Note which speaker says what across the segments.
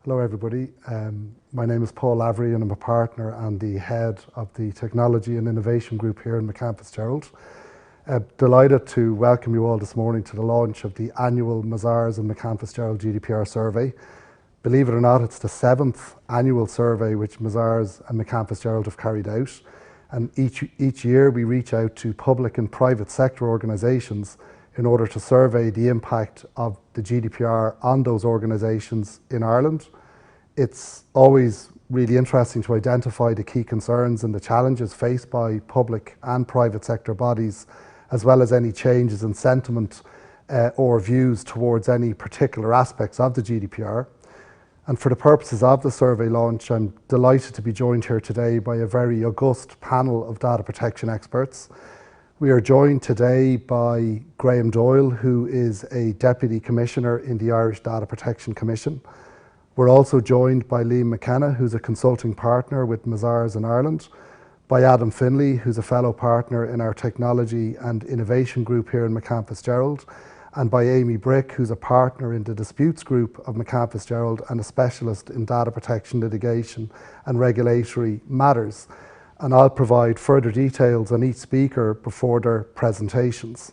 Speaker 1: Hello everybody, my name is Paul Lavery and I'm a partner and the head of the Technology and Innovation Group here in McKenna Fitzgerald. Delighted to welcome you all this morning to the launch of the annual Mazars and McKenna Fitzgerald GDPR survey. Believe it or not, it's the 7th annual survey which Mazars and McKenna Fitzgerald have carried out, and each year we reach out to public and private sector organisations in order to survey the impact of the GDPR on those organisations in Ireland. It's always really interesting to identify the key concerns and the challenges faced by public and private sector bodies, as well as any changes in sentiment or views towards any particular aspects of the GDPR. And for the purposes of the survey launch, I'm delighted to be joined here today by a very august panel of data protection experts. We are joined today by Doyle, who is a Deputy Commissioner in the Irish Data Protection Commission. We're also joined by McKenna, who's a consulting partner with Mazars in Ireland, by Adam Finlay, who's a fellow partner in our Technology and Innovation Group here in McKenna Fitzgerald, and by Amy Brick, who's a partner in the Disputes Group of McKenna Fitzgerald and a specialist in data protection litigation and regulatory matters. And I'll provide further details on each speaker before their presentations.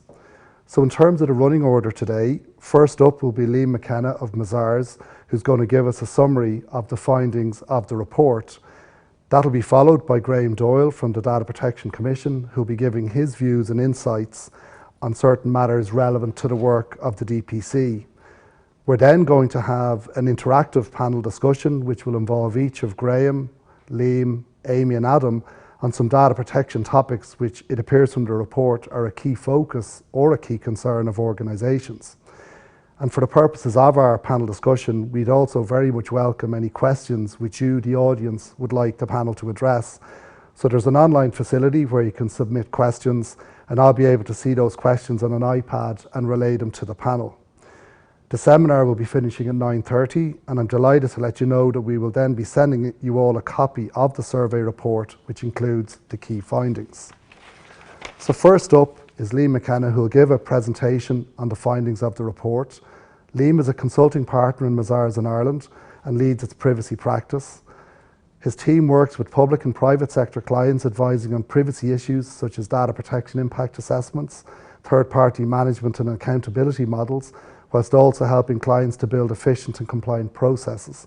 Speaker 1: So in terms of the running order today, first up will be McKenna of Mazars, who's going to give us a summary of the findings of the report. That'll be followed by Doyle from the Data Protection Commission, who'll be giving his views and insights on certain matters relevant to the work of the DPC. We're then going to have an interactive panel discussion, which will involve each of Graham, Liam, Amy and Adam on some data protection topics which it appears from the report are a key focus or a key concern of organisations. And for the purposes of our panel discussion, we'd also very much welcome any questions which you, the audience, would like the panel to address. So there's an online facility where you can submit questions, and I'll be able to see those questions on an iPad and relay them to the panel. The seminar will be finishing at 9:30, and I'm delighted to let you know that we will then be sending you all a copy of the survey report, which includes the key findings. So first up is McKenna, who will give a presentation on the findings of the report. Liam is a consulting partner in Mazars in Ireland and leads its privacy practice. His team works with public and private sector clients advising on privacy issues such as data protection impact assessments, third-party management and accountability models, whilst also helping clients to build efficient and compliant processes.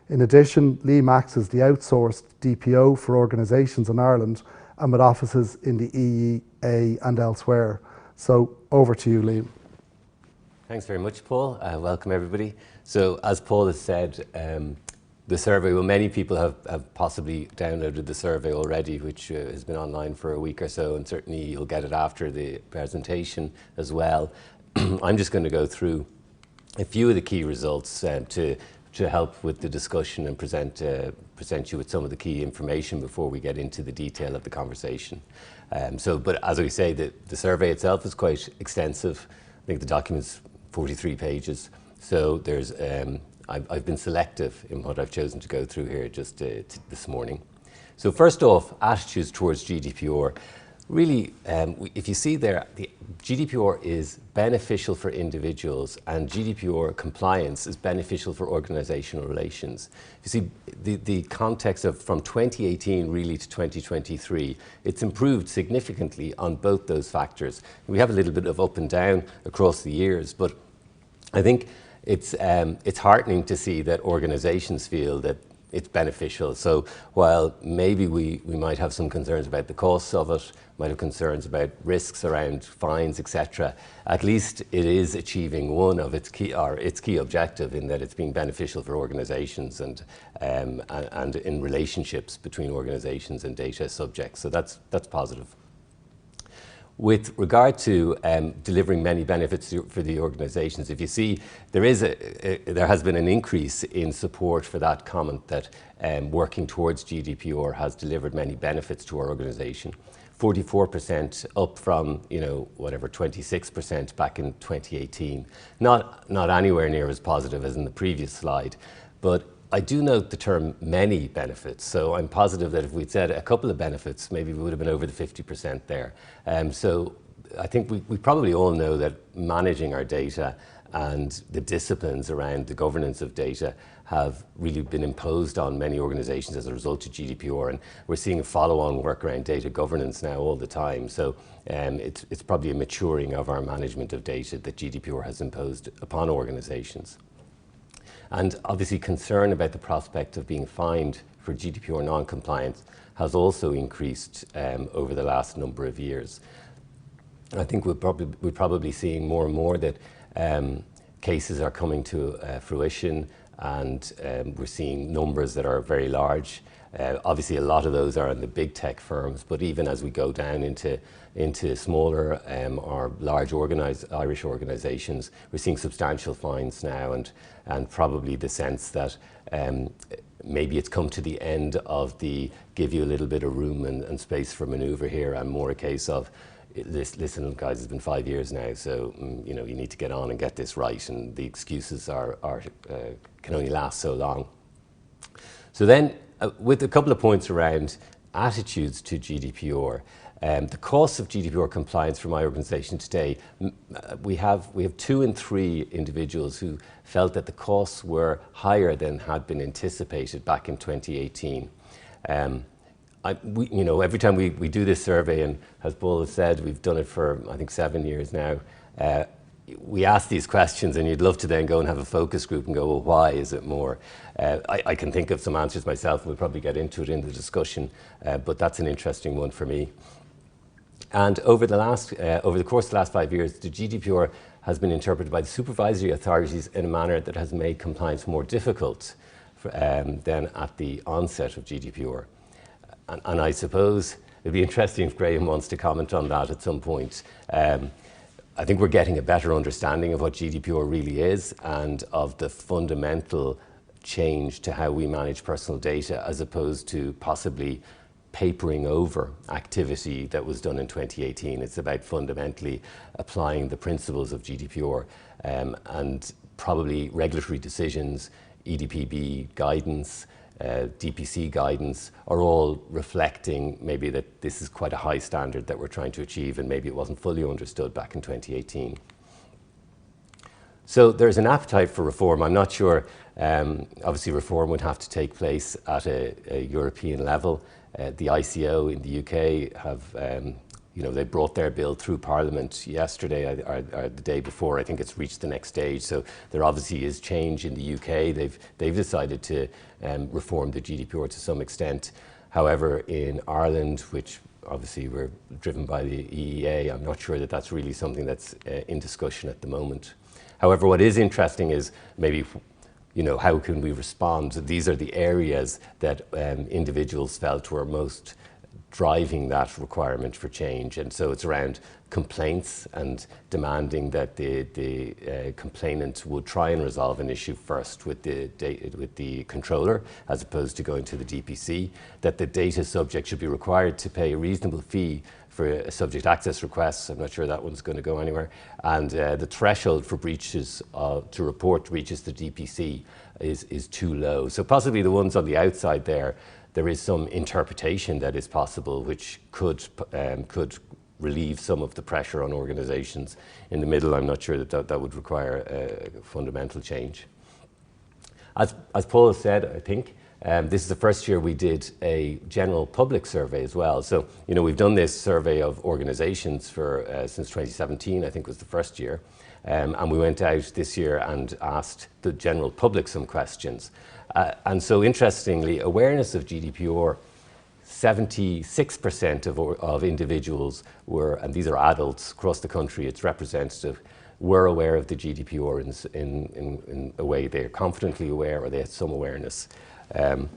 Speaker 1: In addition, Liam acts as the outsourced DPO for organisations in Ireland and with offices in the EEA and elsewhere. So over to you, Liam.
Speaker 2: Thanks very much, Paul. Welcome everybody. So as Paul has said, the survey, well, many people have possibly downloaded the survey already, which has been online for a week or so, and certainly you'll get it after the presentation as well. I'm just going to go through a few of the key results to help with the discussion and present you with some of the key information before we get into the detail of the conversation. But as we say, the survey itself is quite extensive. I think the document's 43 pages. So there's I've been selective in what I've chosen to go through here just this morning. So first off, attitudes towards GDPR. Really, if you see there, the GDPR is beneficial for individuals and GDPR compliance is beneficial for organisational relations. You see, the context of from 2018 really to 2023, it's improved significantly on both those factors. We have a little bit of up and down across the years, but I think it's heartening to see that organisations feel that it's beneficial. So while maybe we might have some concerns about the costs of it, might have concerns about risks around fines, etc., at least it is achieving one of its key objective in that it's being beneficial for organisations and in relationships between organisations and data subjects. So that's positive. With regard to delivering many benefits for the organisations, if you see, there has been an increase in support for that comment that working towards GDPR has delivered many benefits to our organisation. 44% up from 26% back in 2018. Not anywhere near as positive as in the previous slide, but I do note the term many benefits, so I'm positive that if we'd said a couple of benefits, maybe we would have been over the 50% there. So I think we probably all know that managing our data and the disciplines around the governance of data have really been imposed on many organizations as a result of GDPR, and we're seeing a follow-on work around data governance now all the time. So it's probably a maturing of our management of data that GDPR has imposed upon organizations. And obviously concern about the prospect of being fined for GDPR non-compliance has also increased over the last number of years. I think we're probably seeing more and more that cases are coming to fruition, and we're seeing numbers that are very large. Obviously, a lot of those are in the big tech firms, but even as we go down into smaller or large Irish organisations, we're seeing substantial fines now, and probably the sense that maybe it's come to the end of the give you a little bit of room and space for manoeuvre here, and more a case of, listen, guys, it's been 5 years now, so you need to get on and get this right, and the excuses can only last so long. So then, with a couple of points around attitudes to GDPR, the costs of GDPR compliance for my organisation today, we have 2 in 3 individuals who felt that the costs were higher than had been anticipated back in 2018. Every time we do this survey, and as Paul has said, we've done it for, I think, 7 years now, we ask these questions, and you'd love to then go and have a focus group and go, well, why is it more? I can think of some answers myself. We'll probably get into it in the discussion, but that's an interesting one for me. And over the course of the last 5 years, the GDPR has been interpreted by the supervisory authorities in a manner that has made compliance more difficult than at the onset of GDPR. And I suppose it'd be interesting if Graham wants to comment on that at some point. I think we're getting a better understanding of what GDPR really is and of the fundamental change to how we manage personal data, as opposed to possibly papering over activity that was done in 2018. It's about fundamentally applying the principles of GDPR, and probably regulatory decisions, EDPB guidance, DPC guidance are all reflecting maybe that this is quite a high standard that we're trying to achieve, and maybe it wasn't fully understood back in 2018. So there's an appetite for reform. I'm not sure, obviously reform would have to take place at a European level. The ICO in the UK have, they brought their bill through Parliament yesterday or the day before. I think it's reached the next stage. So there obviously is change in the UK. They've decided to reform the GDPR to some extent. However, in Ireland, which obviously we're driven by the EEA, I'm not sure that that's really something that's in discussion at the moment. However, what is interesting is maybe, how can we respond? These are the areas that individuals felt were most driving that requirement for change. And so it's around complaints and demanding that the complainant would try and resolve an issue first with the controller, as opposed to going to the DPC, that the data subject should be required to pay a reasonable fee for a subject access request. I'm not sure that one's going to go anywhere. And the threshold for breaches, to report breaches to DPC is too low. So possibly the ones on the outside there is some interpretation that is possible, which could relieve some of the pressure on organisations. In the middle, I'm not sure that would require a fundamental change. As Paul has said, I think, this is the first year we did a general public survey as well. So, we've done this survey of organisations since 2017, I think was the first year. And we went out this year and asked the general public some questions. And so interestingly, awareness of GDPR, 76% of individuals were, and these are adults across the country, it's representative, were aware of the GDPR in a way they're confidently aware, or they had some awareness. When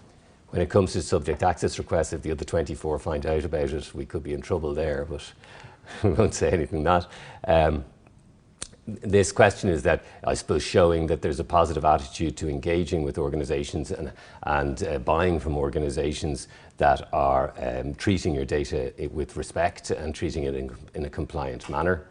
Speaker 2: it comes to subject access requests, if the other 24 find out about it, we could be in trouble there, but we won't say anything on that. This question is that, I suppose, showing that there's a positive attitude to engaging with organisations and buying from organisations that are treating your data with respect and treating it in a compliant manner.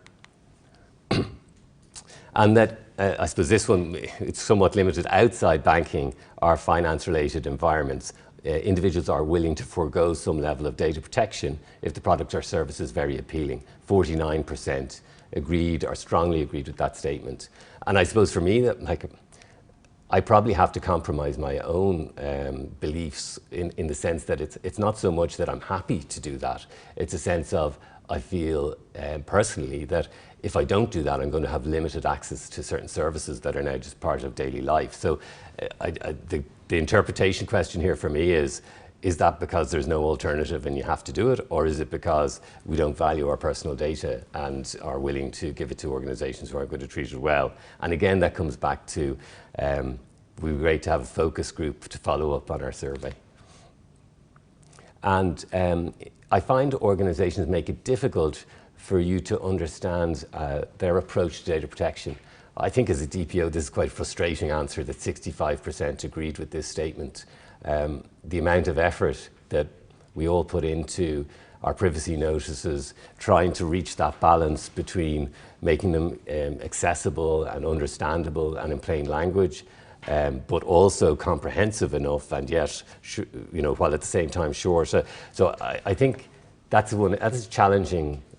Speaker 2: And that, I suppose this one, it's somewhat limited outside banking or finance-related environments. Individuals are willing to forego some level of data protection if the product or service is very appealing. 49% agreed or strongly agreed with that statement. And I suppose for me, that I probably have to compromise my own beliefs in the sense that it's not so much that I'm happy to do that. It's a sense of, I feel personally that if I don't do that, I'm going to have limited access to certain services that are now just part of daily life. So the interpretation question here for me is that because there's no alternative and you have to do it, or is it because we don't value our personal data and are willing to give it to organizations who are going to treat it well? And again, that comes back to, it would be great to have a focus group to follow up on our survey. And I find organizations make it difficult for you to understand their approach to data protection. I think as a DPO, this is quite a frustrating answer that 65% agreed with this statement. The amount of effort that we all put into our privacy notices, trying to reach that balance between making them accessible and understandable and in plain language, but also comprehensive enough, and yet, while at the same time short. So I think that's a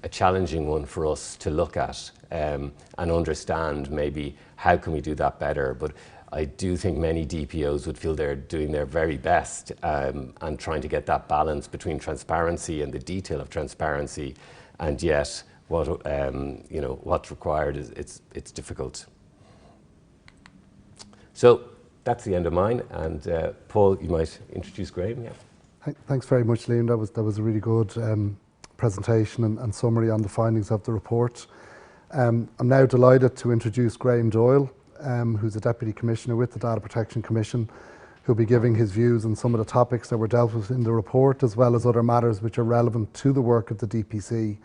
Speaker 2: challenging one for us to look at and understand maybe how can we do that better. But I do think many DPOs would feel they're doing their very best and trying to get that balance between transparency and the detail of transparency, and yet what's required is it's difficult. So that's the end of mine, and Paul, you might introduce Graham. Yeah.
Speaker 1: Thanks very much, Liam. That was a really good presentation and summary on the findings of the report. I'm now delighted to introduce Graham Doyle, who's a Deputy Commissioner with the Data Protection Commission, who'll be giving his views on some of the topics that were dealt with in the report, as well as other matters which are relevant to the work of the DPC.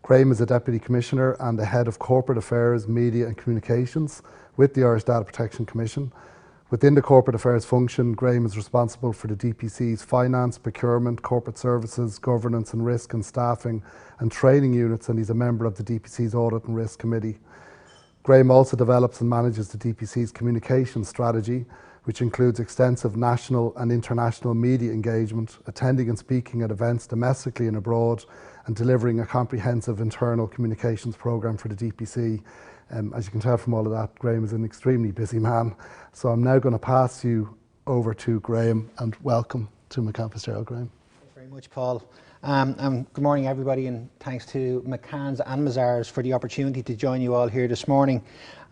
Speaker 1: Graham is a Deputy Commissioner and the Head of Corporate Affairs, Media and Communications with the Irish Data Protection Commission. Within the Corporate Affairs function, Graham is responsible for the DPC's finance, procurement, corporate services, governance and risk and staffing and training units, and he's a member of the DPC's Audit and Risk Committee. Graham also develops and manages the DPC's communication strategy, which includes extensive national and international media engagement, attending and speaking at events domestically and abroad, and delivering a comprehensive internal communications programme for the DPC. As you can tell from all of that, Graham is an extremely busy man. So I'm now going to pass you over to Graham, and welcome to McCann Fitzgerald, Graham.
Speaker 3: Thanks very much, Paul. Good morning, everybody, and thanks to McCann's and Mazars for the opportunity to join you all here this morning.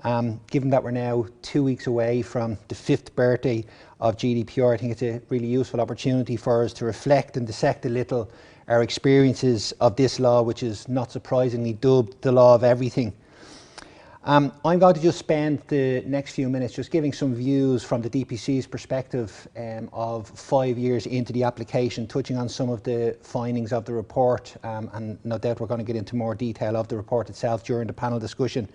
Speaker 3: Given that we're now 2 weeks away from the 5th birthday of GDPR, I think it's a really useful opportunity for us to reflect and dissect a little our experiences of this law, which is not surprisingly dubbed the law of everything. I'm going to just spend the next few minutes just giving some views from the DPC's perspective of 5 years into the application, touching on some of the findings of the report, and no doubt we're going to get into more detail of the report itself during the panel discussion.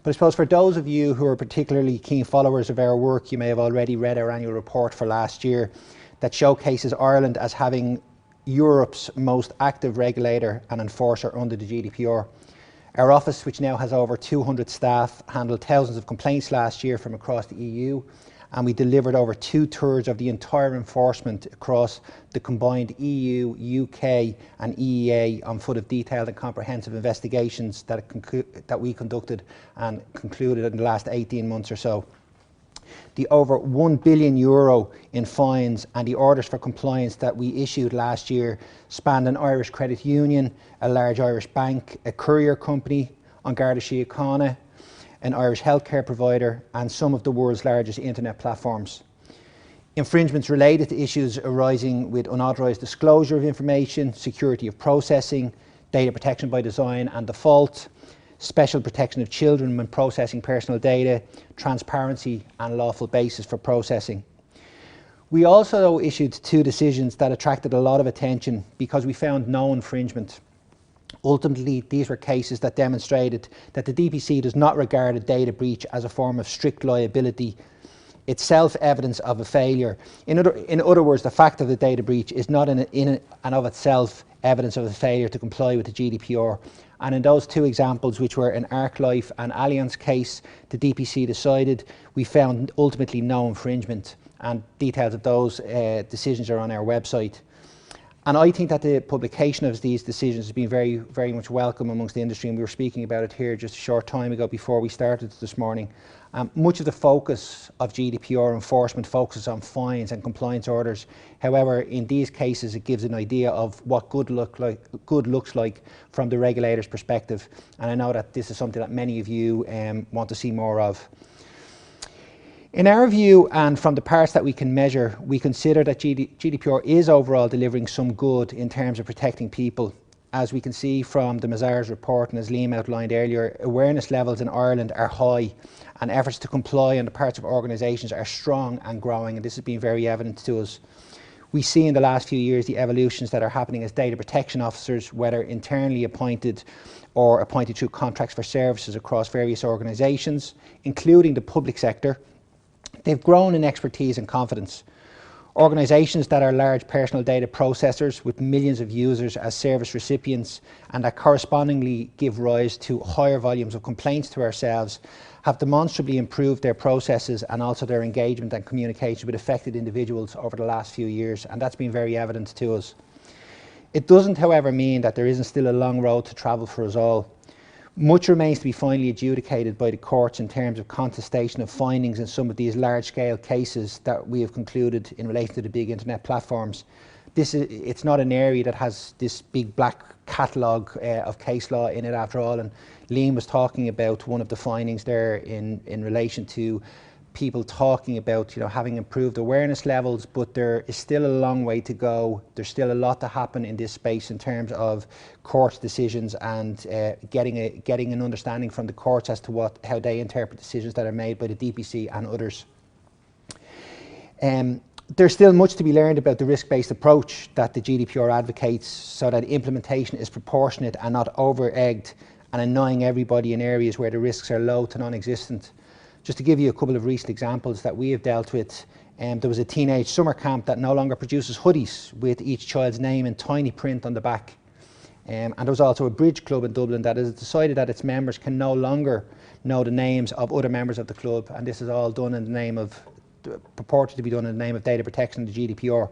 Speaker 3: But I suppose for those of you who are particularly keen followers of our work, you may have already read our annual report for last year that showcases Ireland as having Europe's most active regulator and enforcer under the GDPR. Our office, which now has over 200 staff, handled thousands of complaints last year from across the EU, and we delivered over 2/3 of the entire enforcement across the combined EU, UK and EEA on foot of detailed and comprehensive investigations that we conducted and concluded in the last 18 months or so. The over €1 billion in fines and the orders for compliance that we issued last year spanned an Irish credit union, a large Irish bank, a courier company, An Garda Síochána, an Irish healthcare provider, and some of the world's largest internet platforms. Infringements related to issues arising with unauthorised disclosure of information, security of processing, data protection by design and default, special protection of children when processing personal data, transparency and lawful basis for processing. We also issued 2 decisions that attracted a lot of attention because we found no infringement. Ultimately, these were cases that demonstrated that the DPC does not regard a data breach as a form of strict liability, itself evidence of a failure. In other words, the fact of the data breach is not in and of itself evidence of a failure to comply with the GDPR. And in those 2 examples, which were an ArcLife and Allianz case, the DPC decided we found ultimately no infringement, and details of those decisions are on our website. And I think that the publication of these decisions has been very, very much welcome amongst the industry, and we were speaking about it here just a short time ago before we started this morning. Much of the focus of GDPR enforcement focuses on fines and compliance orders. However, in these cases, it gives an idea of what good looks like from the regulator's perspective. And I know that this is something that many of you want to see more of. In our view, and from the parts that we can measure, we consider that GDPR is overall delivering some good in terms of protecting people. As we can see from the Mazars report, and as Liam outlined earlier, awareness levels in Ireland are high, and efforts to comply on the parts of organisations are strong and growing, and this has been very evident to us. We see in the last few years the evolutions that are happening as data protection officers, whether internally appointed or appointed through contracts for services across various organisations, including the public sector. They've grown in expertise and confidence. Organisations that are large personal data processors with millions of users as service recipients and that correspondingly give rise to higher volumes of complaints to ourselves have demonstrably improved their processes and also their engagement and communication with affected individuals over the last few years, and that's been very evident to us. It doesn't, however, mean that there isn't still a long road to travel for us all. Much remains to be finally adjudicated by the courts in terms of contestation of findings in some of these large-scale cases that we have concluded in relation to the big internet platforms. It's not an area that has this big black catalogue of case law in it after all, and Liam was talking about one of the findings there in relation to people talking about having improved awareness levels, but there is still a long way to go. There's still a lot to happen in this space in terms of court decisions and getting an understanding from the courts as to how they interpret decisions that are made by the DPC and others. There's still much to be learned about the risk-based approach that the GDPR advocates, so that implementation is proportionate and not over-egged and annoying everybody in areas where the risks are low to non-existent. Just to give you a couple of recent examples that we have dealt with, there was a teenage summer camp that no longer produces hoodies with each child's name in tiny print on the back. And there was also a bridge club in Dublin that has decided that its members can no longer know the names of other members of the club, and this is all done in the name of, purported to be done in the name of data protection and the GDPR.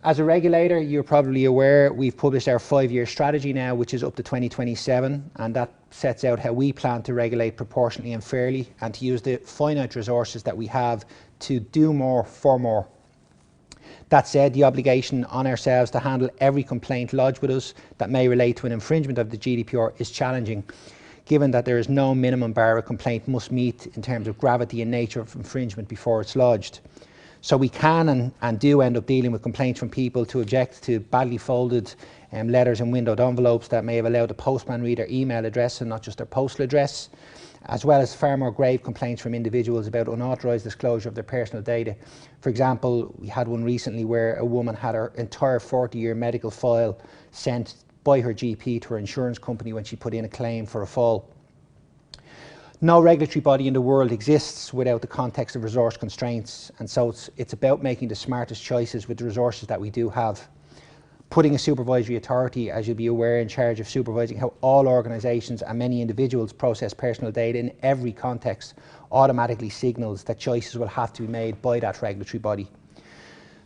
Speaker 3: As a regulator, you're probably aware we've published our 5-year strategy now, which is up to 2027, and that sets out how we plan to regulate proportionately and fairly and to use the finite resources that we have to do more for more. That said, the obligation on ourselves to handle every complaint lodged with us that may relate to an infringement of the GDPR is challenging, given that there is no minimum bar a complaint must meet in terms of gravity and nature of infringement before it's lodged. So we can and do end up dealing with complaints from people to object to badly folded letters and windowed envelopes that may have allowed the postman read their email address and not just their postal address, as well as far more grave complaints from individuals about unauthorised disclosure of their personal data. For example, we had one recently where a woman had her entire 40-year medical file sent by her GP to her insurance company when she put in a claim for a fall. No regulatory body in the world exists without the context of resource constraints, and so it's about making the smartest choices with the resources that we do have. Putting a supervisory authority, as you'll be aware, in charge of supervising how all organisations and many individuals process personal data in every context automatically signals that choices will have to be made by that regulatory body.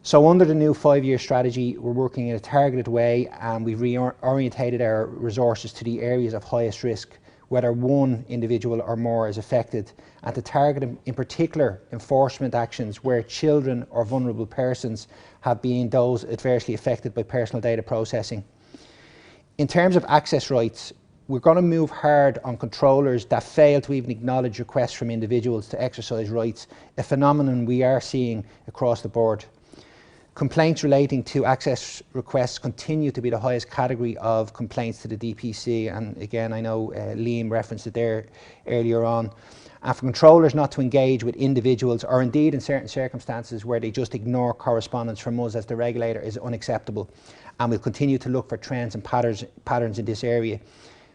Speaker 3: So under the new 5-year strategy, we're working in a targeted way, and we've reorientated our resources to the areas of highest risk, whether one individual or more is affected, and to target in particular enforcement actions where children or vulnerable persons have been those adversely affected by personal data processing. In terms of access rights, we're going to move hard on controllers that fail to even acknowledge requests from individuals to exercise rights, a phenomenon we are seeing across the board. Complaints relating to access requests continue to be the highest category of complaints to the DPC, and again I know Liam referenced it there earlier on. And for controllers not to engage with individuals, or indeed in certain circumstances where they just ignore correspondence from us as the regulator, is unacceptable, and we'll continue to look for trends and patterns in this area.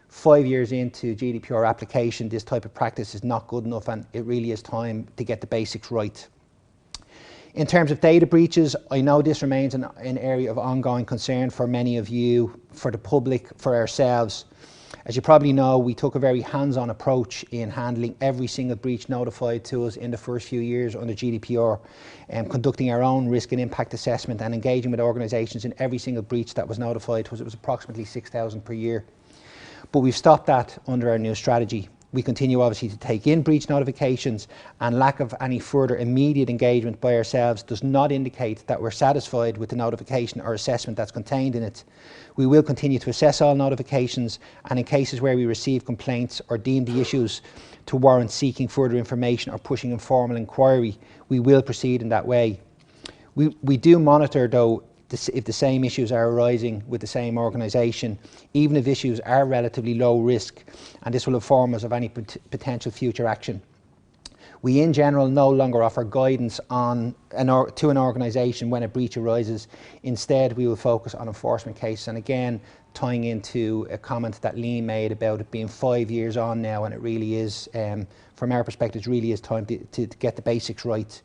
Speaker 3: 5 years into GDPR application, this type of practice is not good enough, and it really is time to get the basics right. In terms of data breaches, I know this remains an area of ongoing concern for many of you, for the public, for ourselves. As you probably know, we took a very hands-on approach in handling every single breach notified to us in the first few years under GDPR, conducting our own risk and impact assessment and engaging with organisations in every single breach that was notified to us. It was approximately 6,000 per year. But we've stopped that under our new strategy. We continue obviously to take in breach notifications, and lack of any further immediate engagement by ourselves does not indicate that we're satisfied with the notification or assessment that's contained in it. We will continue to assess all notifications, and in cases where we receive complaints or deem the issues to warrant seeking further information or pushing informal inquiry, we will proceed in that way. We do monitor though if the same issues are arising with the same organisation, even if issues are relatively low risk, and this will inform us of any potential future action. We in general no longer offer guidance to an organisation when a breach arises. Instead, we will focus on enforcement cases, and again, tying into a comment that Liam made about it being 5 years on now, and it really is, from our perspective, it really is time to get the basics right.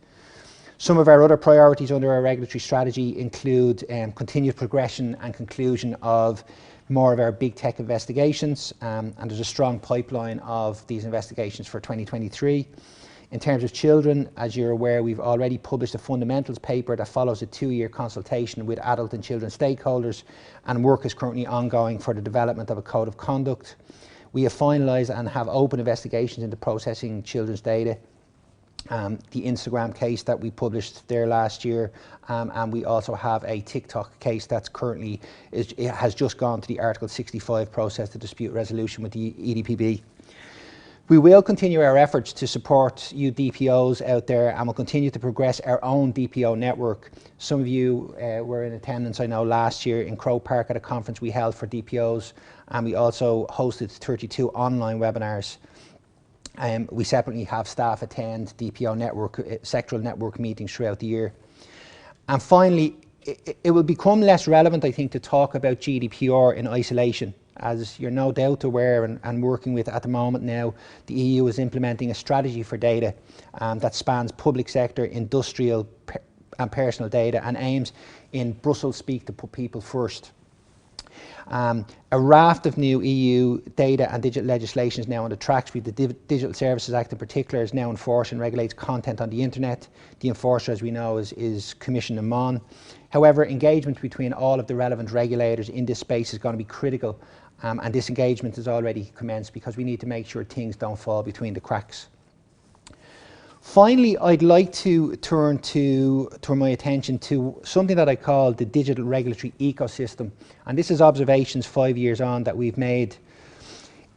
Speaker 3: Some of our other priorities under our regulatory strategy include continued progression and conclusion of more of our big tech investigations, and there's a strong pipeline of these investigations for 2023. In terms of children, as you're aware, we've already published a fundamentals paper that follows a 2-year consultation with adult and children stakeholders, and work is currently ongoing for the development of a code of conduct. We have finalised and have open investigations into processing children's data. The Instagram case that we published there last year, and we also have a TikTok case that's currently has just gone to the Article 65 process, the dispute resolution with the EDPB. We will continue our efforts to support you DPOs out there, and we'll continue to progress our own DPO network. Some of you were in attendance, I know, last year in Croke Park at a conference we held for DPOs, and we also hosted 32 online webinars. We separately have staff attend DPO network, sectoral network meetings throughout the year. And finally, it will become less relevant, I think, to talk about GDPR in isolation. As you're no doubt aware and working with at the moment now, the EU is implementing a strategy for data that spans public sector, industrial and personal data, and aims in Brussels speak to put people first. A raft of new EU data and digital legislation is now on the tracks. The Digital Services Act in particular is now enforced and regulates content on the internet. The enforcer, as we know, is Commission Mon. However, engagement between all of the relevant regulators in this space is going to be critical, and this engagement has already commenced because we need to make sure things don't fall between the cracks. Finally, I'd like to turn my attention to something that I call the digital regulatory ecosystem, and this is observations 5 years on that we've made.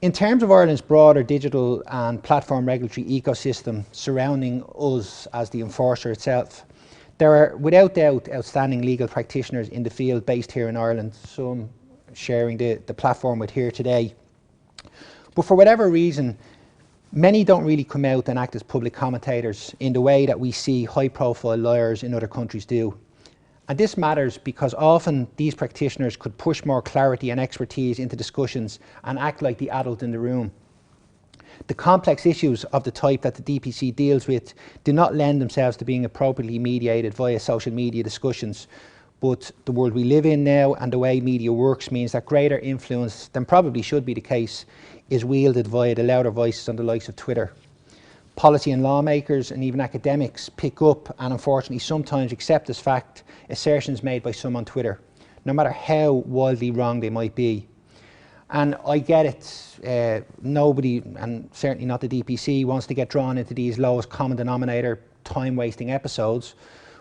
Speaker 3: In terms of Ireland's broader digital and platform regulatory ecosystem surrounding us as the enforcer itself, there are without doubt outstanding legal practitioners in the field based here in Ireland, some sharing the platform with here today. But for whatever reason, many don't really come out and act as public commentators in the way that we see high-profile lawyers in other countries do. And this matters because often these practitioners could push more clarity and expertise into discussions and act like the adult in the room. The complex issues of the type that the DPC deals with do not lend themselves to being appropriately mediated via social media discussions. But the world we live in now and the way media works means that greater influence than probably should be the case is wielded via the louder voices on the likes of Twitter. Policy and lawmakers and even academics pick up and unfortunately sometimes accept as fact assertions made by some on Twitter, no matter how wildly wrong they might be. And I get it, nobody, and certainly not the DPC, wants to get drawn into these lowest common denominator time-wasting episodes,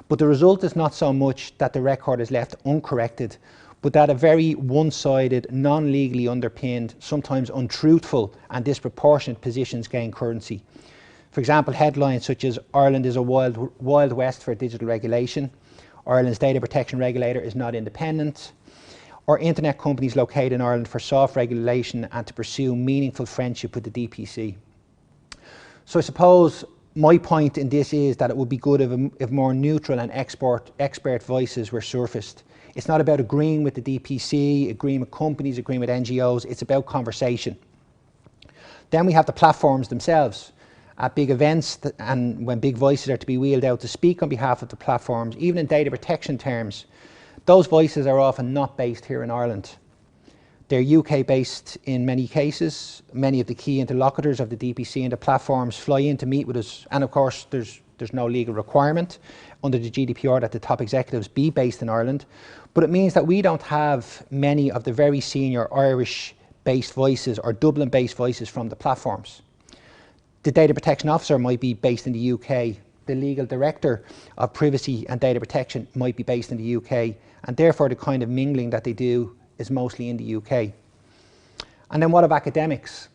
Speaker 3: but the result is not so much that the record is left uncorrected, but that a very one-sided, non-legally underpinned, sometimes untruthful and disproportionate positions gain currency. For example, headlines such as "Ireland is a wild west for digital regulation," "Ireland's data protection regulator is not independent," or "Internet companies located in Ireland for soft regulation and to pursue meaningful friendship with the DPC." So I suppose my point in this is that it would be good if more neutral and expert voices were surfaced. It's not about agreeing with the DPC, agreeing with companies, agreeing with NGOs, it's about conversation. Then we have the platforms themselves. At big events and when big voices are to be wheeled out to speak on behalf of the platforms, even in data protection terms, those voices are often not based here in Ireland. They're UK based in many cases. Many of the key interlocutors of the DPC and the platforms fly in to meet with us, and of course there's no legal requirement under the GDPR that the top executives be based in Ireland, but it means that we don't have many of the very senior Irish based voices or Dublin based voices from the platforms. The data protection officer might be based in the UK, the legal director of privacy and data protection might be based in the UK, and therefore the kind of mingling that they do is mostly in the UK. And then what of academics?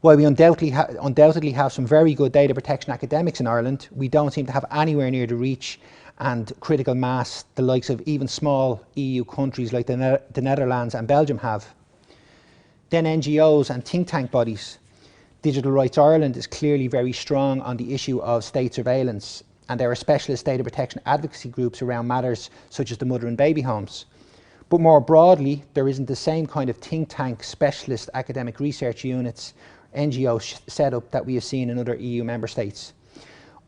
Speaker 3: While we undoubtedly have some very good data protection academics in Ireland, we don't seem to have anywhere near the reach and critical mass the likes of even small EU countries like the Netherlands and Belgium have. Then NGOs and think tank bodies. Digital Rights Ireland is clearly very strong on the issue of state surveillance, and there are specialist data protection advocacy groups around matters such as the mother and baby homes. But more broadly, there isn't the same kind of think tank specialist academic research units, NGO setup that we have seen in other EU member states.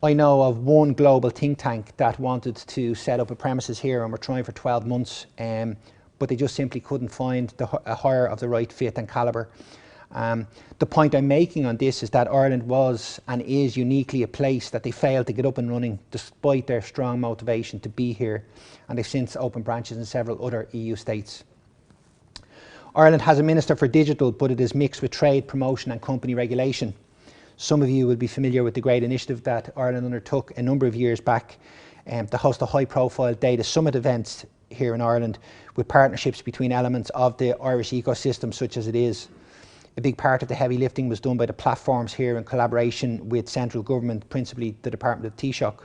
Speaker 3: I know of one global think tank that wanted to set up a premises here and were trying for 12 months, but they just simply couldn't find a hire of the right fit and calibre. The point I'm making on this is that Ireland was and is uniquely a place that they failed to get up and running despite their strong motivation to be here, and they've since opened branches in several other EU states. Ireland has a Minister for Digital, but it is mixed with trade, promotion and company regulation. Some of you will be familiar with the great initiative that Ireland undertook a number of years back to host a high-profile data summit events here in Ireland with partnerships between elements of the Irish ecosystem such as it is. A big part of the heavy lifting was done by the platforms here in collaboration with central government, principally the Department of Taoiseach.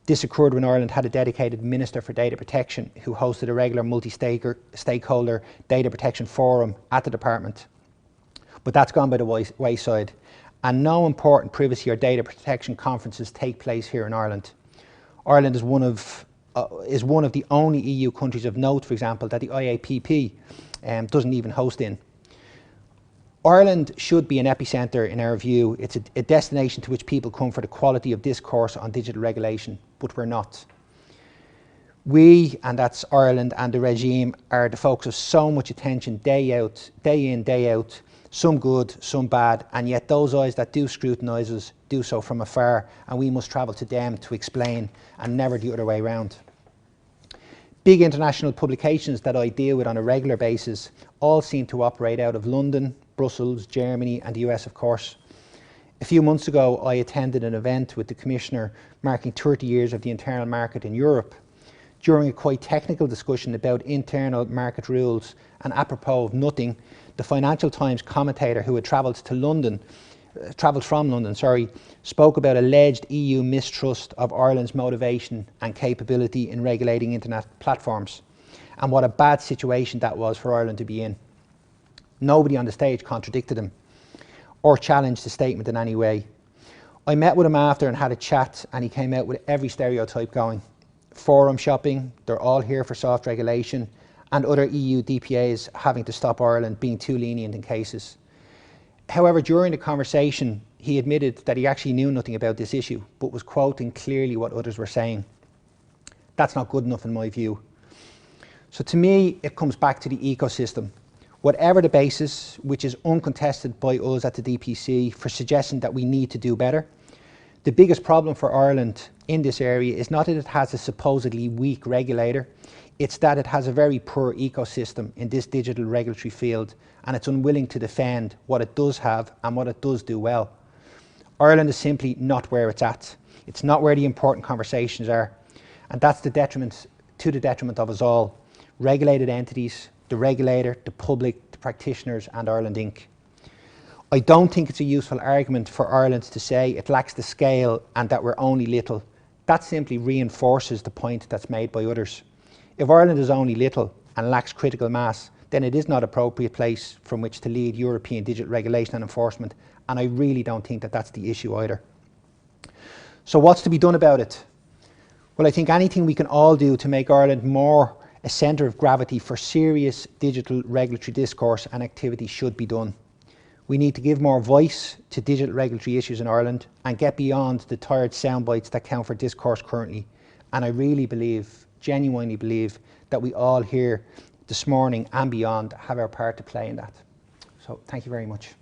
Speaker 3: This occurred when Ireland had a dedicated Minister for Data Protection who hosted a regular multi-stakeholder data protection forum at the department. But that's gone by the wayside, and no important privacy or data protection conferences take place here in Ireland. Ireland is one of the only EU countries of note, for example, that the IAPP doesn't even host in. Ireland should be an epicentre in our view. It's a destination to which people come for the quality of discourse on digital regulation, but we're not. We, and that's Ireland and the regime, are the focus of so much attention day in, day out, some good, some bad, and yet those eyes that do scrutinise us do so from afar, and we must travel to them to explain, and never the other way around. Big international publications that I deal with on a regular basis all seem to operate out of London, Brussels, Germany and the US, of course. A few months ago I attended an event with the Commissioner marking 30 years of the internal market in Europe. During a quite technical discussion about internal market rules and apropos of nothing, the Financial Times commentator who had travelled from London, spoke about alleged EU mistrust of Ireland's motivation and capability in regulating internet platforms, and what a bad situation that was for Ireland to be in. Nobody on the stage contradicted him or challenged the statement in any way. I met with him after and had a chat, and he came out with every stereotype going. Forum shopping, they're all here for soft regulation, and other EU DPAs having to stop Ireland being too lenient in cases. However, during the conversation, he admitted that he actually knew nothing about this issue, but was quoting clearly what others were saying. That's not good enough in my view. So to me, it comes back to the ecosystem. Whatever the basis, which is uncontested by us at the DPC for suggesting that we need to do better, the biggest problem for Ireland in this area is not that it has a supposedly weak regulator, it's that it has a very poor ecosystem in this digital regulatory field, and it's unwilling to defend what it does have and what it does do well. Ireland is simply not where it's at. It's not where the important conversations are, and that's to the detriment of us all. Regulated entities, the regulator, the public, the practitioners and Ireland Inc. I don't think it's a useful argument for Ireland to say it lacks the scale and that we're only little. That simply reinforces the point that's made by others. If Ireland is only little and lacks critical mass, then it is not an appropriate place from which to lead European digital regulation and enforcement, and I really don't think that that's the issue either. So what's to be done about it? Well, I think anything we can all do to make Ireland more a centre of gravity for serious digital regulatory discourse and activity should be done. We need to give more voice to digital regulatory issues in Ireland and get beyond the tired soundbites that count for discourse currently. And I really believe, genuinely believe, that we all here this morning and beyond have our part to play in that. So thank you very much.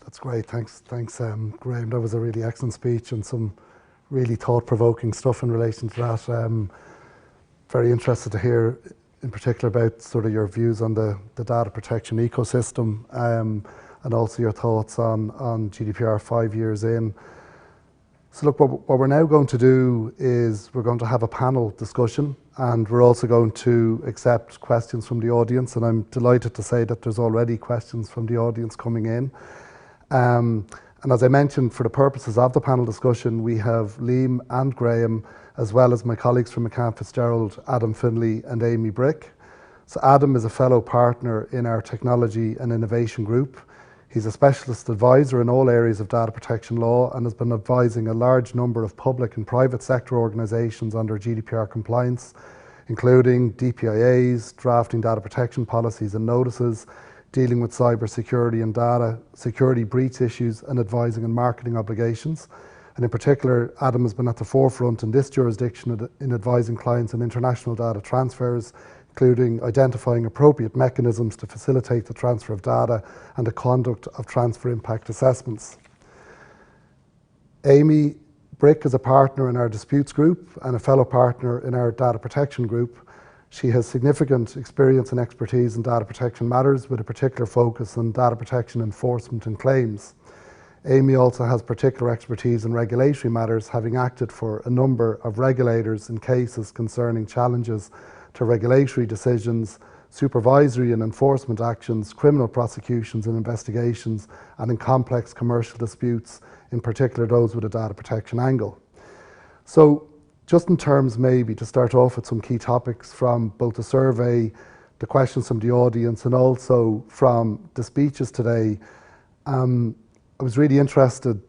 Speaker 1: That's great. Thanks, Graham. That was a really excellent speech and some really thought-provoking stuff in relation to that. Very interested to hear, in particular, about sort of your views on the data protection ecosystem, and also your thoughts on GDPR 5 years in. So look, what we're now going to do is we're going to have a panel discussion, and we're also going to accept questions from the audience, and I'm delighted to say that there's already questions from the audience coming in. And as I mentioned, for the purposes of the panel discussion, we have Liam and Graham, as well as my colleagues from McCann Fitzgerald, Adam Finlay and Amy Brick. So Adam is a fellow partner in our technology and innovation group. He's a specialist advisor in all areas of data protection law and has been advising a large number of public and private sector organisations on their GDPR compliance, including DPIAs, drafting data protection policies and notices, dealing with cyber security and data security breach issues, and advising on marketing obligations. And in particular, Adam has been at the forefront in this jurisdiction in advising clients on international data transfers, including identifying appropriate mechanisms to facilitate the transfer of data and the conduct of transfer impact assessments. Amy Brick is a partner in our disputes group and a fellow partner in our data protection group. She has significant experience and expertise in data protection matters, with a particular focus on data protection enforcement and claims. Amy also has particular expertise in regulatory matters, having acted for a number of regulators in cases concerning challenges to regulatory decisions, supervisory and enforcement actions, criminal prosecutions and investigations, and in complex commercial disputes, in particular those with a data protection angle. So, just in terms maybe to start off with some key topics from both the survey, the questions from the audience, and also from the speeches today, I was really interested,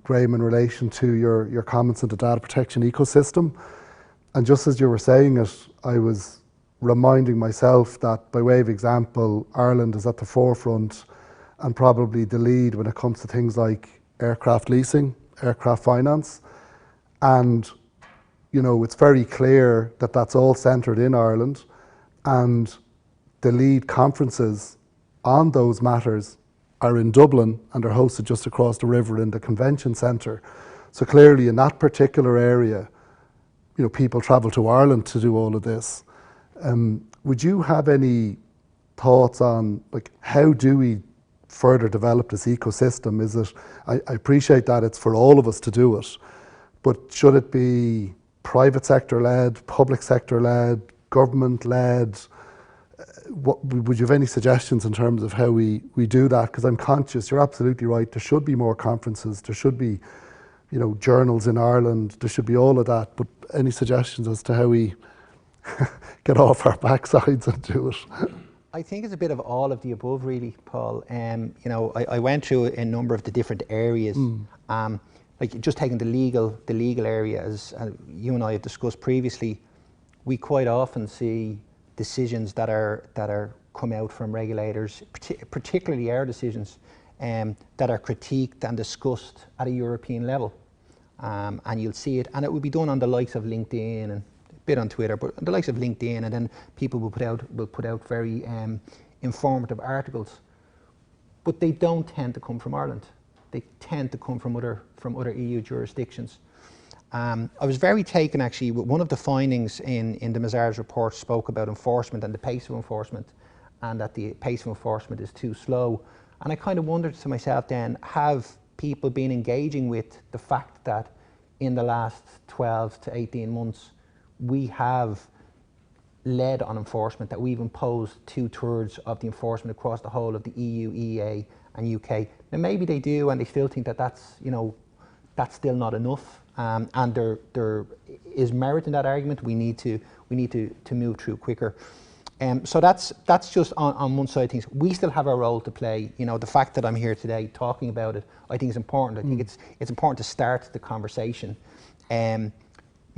Speaker 1: Graham, in relation to your comments on the data protection ecosystem. And just as you were saying it, I was reminding myself that, by way of example, Ireland is at the forefront and probably the lead when it comes to things like aircraft leasing, aircraft finance. And you know, it's very clear that that's all centred in Ireland, and the lead conferences on those matters are in Dublin and are hosted just across the river in the convention centre. So clearly in that particular area, you know, people travel to Ireland to do all of this. Would you have any thoughts on, like, how do we further develop this ecosystem? Is it, I appreciate that it's for all of us to do it, but should it be private sector led, public sector led, government led? Would you have any suggestions in terms of how we do that? Because I'm conscious, you're absolutely right, there should be more conferences, there should be, you know, journals in Ireland, there should be all of that, but any suggestions as to how we get off our backsides and do it?
Speaker 3: I think it's a bit of all of the above, really, Paul. You know, I went through a number of the different areas. Like, just taking the legal area, as you and I have discussed previously, we quite often see decisions that are come out from regulators, particularly our decisions, that are critiqued and discussed at a European level. And you'll see it, and it will be done on the likes of LinkedIn and a bit on Twitter, but on the likes of LinkedIn, and then people will put out very informative articles. But they don't tend to come from Ireland. They tend to come from other EU jurisdictions. I was very taken, actually, with one of the findings in the Mazars report spoke about enforcement and the pace of enforcement, and that the pace of enforcement is too slow. And I kind of wondered to myself then, have people been engaging with the fact that in the last 12 to 18 months, we have led on enforcement, that we've imposed 2/3 of the enforcement across the whole of the EU, EEA and UK. Now maybe they do, and they still think that that's still not enough, and there is merit in that argument. We need to move through quicker. So that's just on one side of things. We still have our role to play. You know, the fact that I'm here today talking about it, I think is important. I think it's important to start the conversation.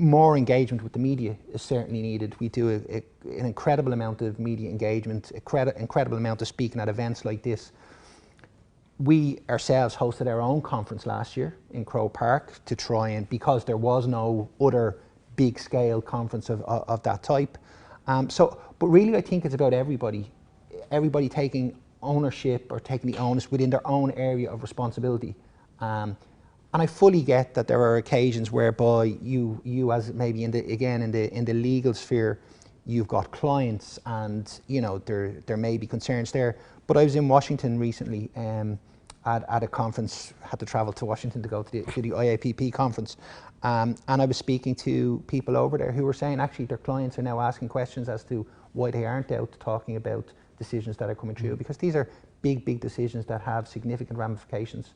Speaker 3: More engagement with the media is certainly needed. We do an incredible amount of media engagement, incredible amount of speaking at events like this. We ourselves hosted our own conference last year in Croke Park to try and, because there was no other big scale conference of that type, But really I think it's about everybody taking ownership or taking the onus within their own area of responsibility. And I fully get that there are occasions whereby you as maybe in the legal sphere, you've got clients and there may be concerns there. But I was in Washington recently at a conference, had to travel to Washington to go to the IAPP conference. And I was speaking to people over there who were saying actually their clients are now asking questions as to why they aren't out talking about decisions that are coming through, because these are big decisions that have significant ramifications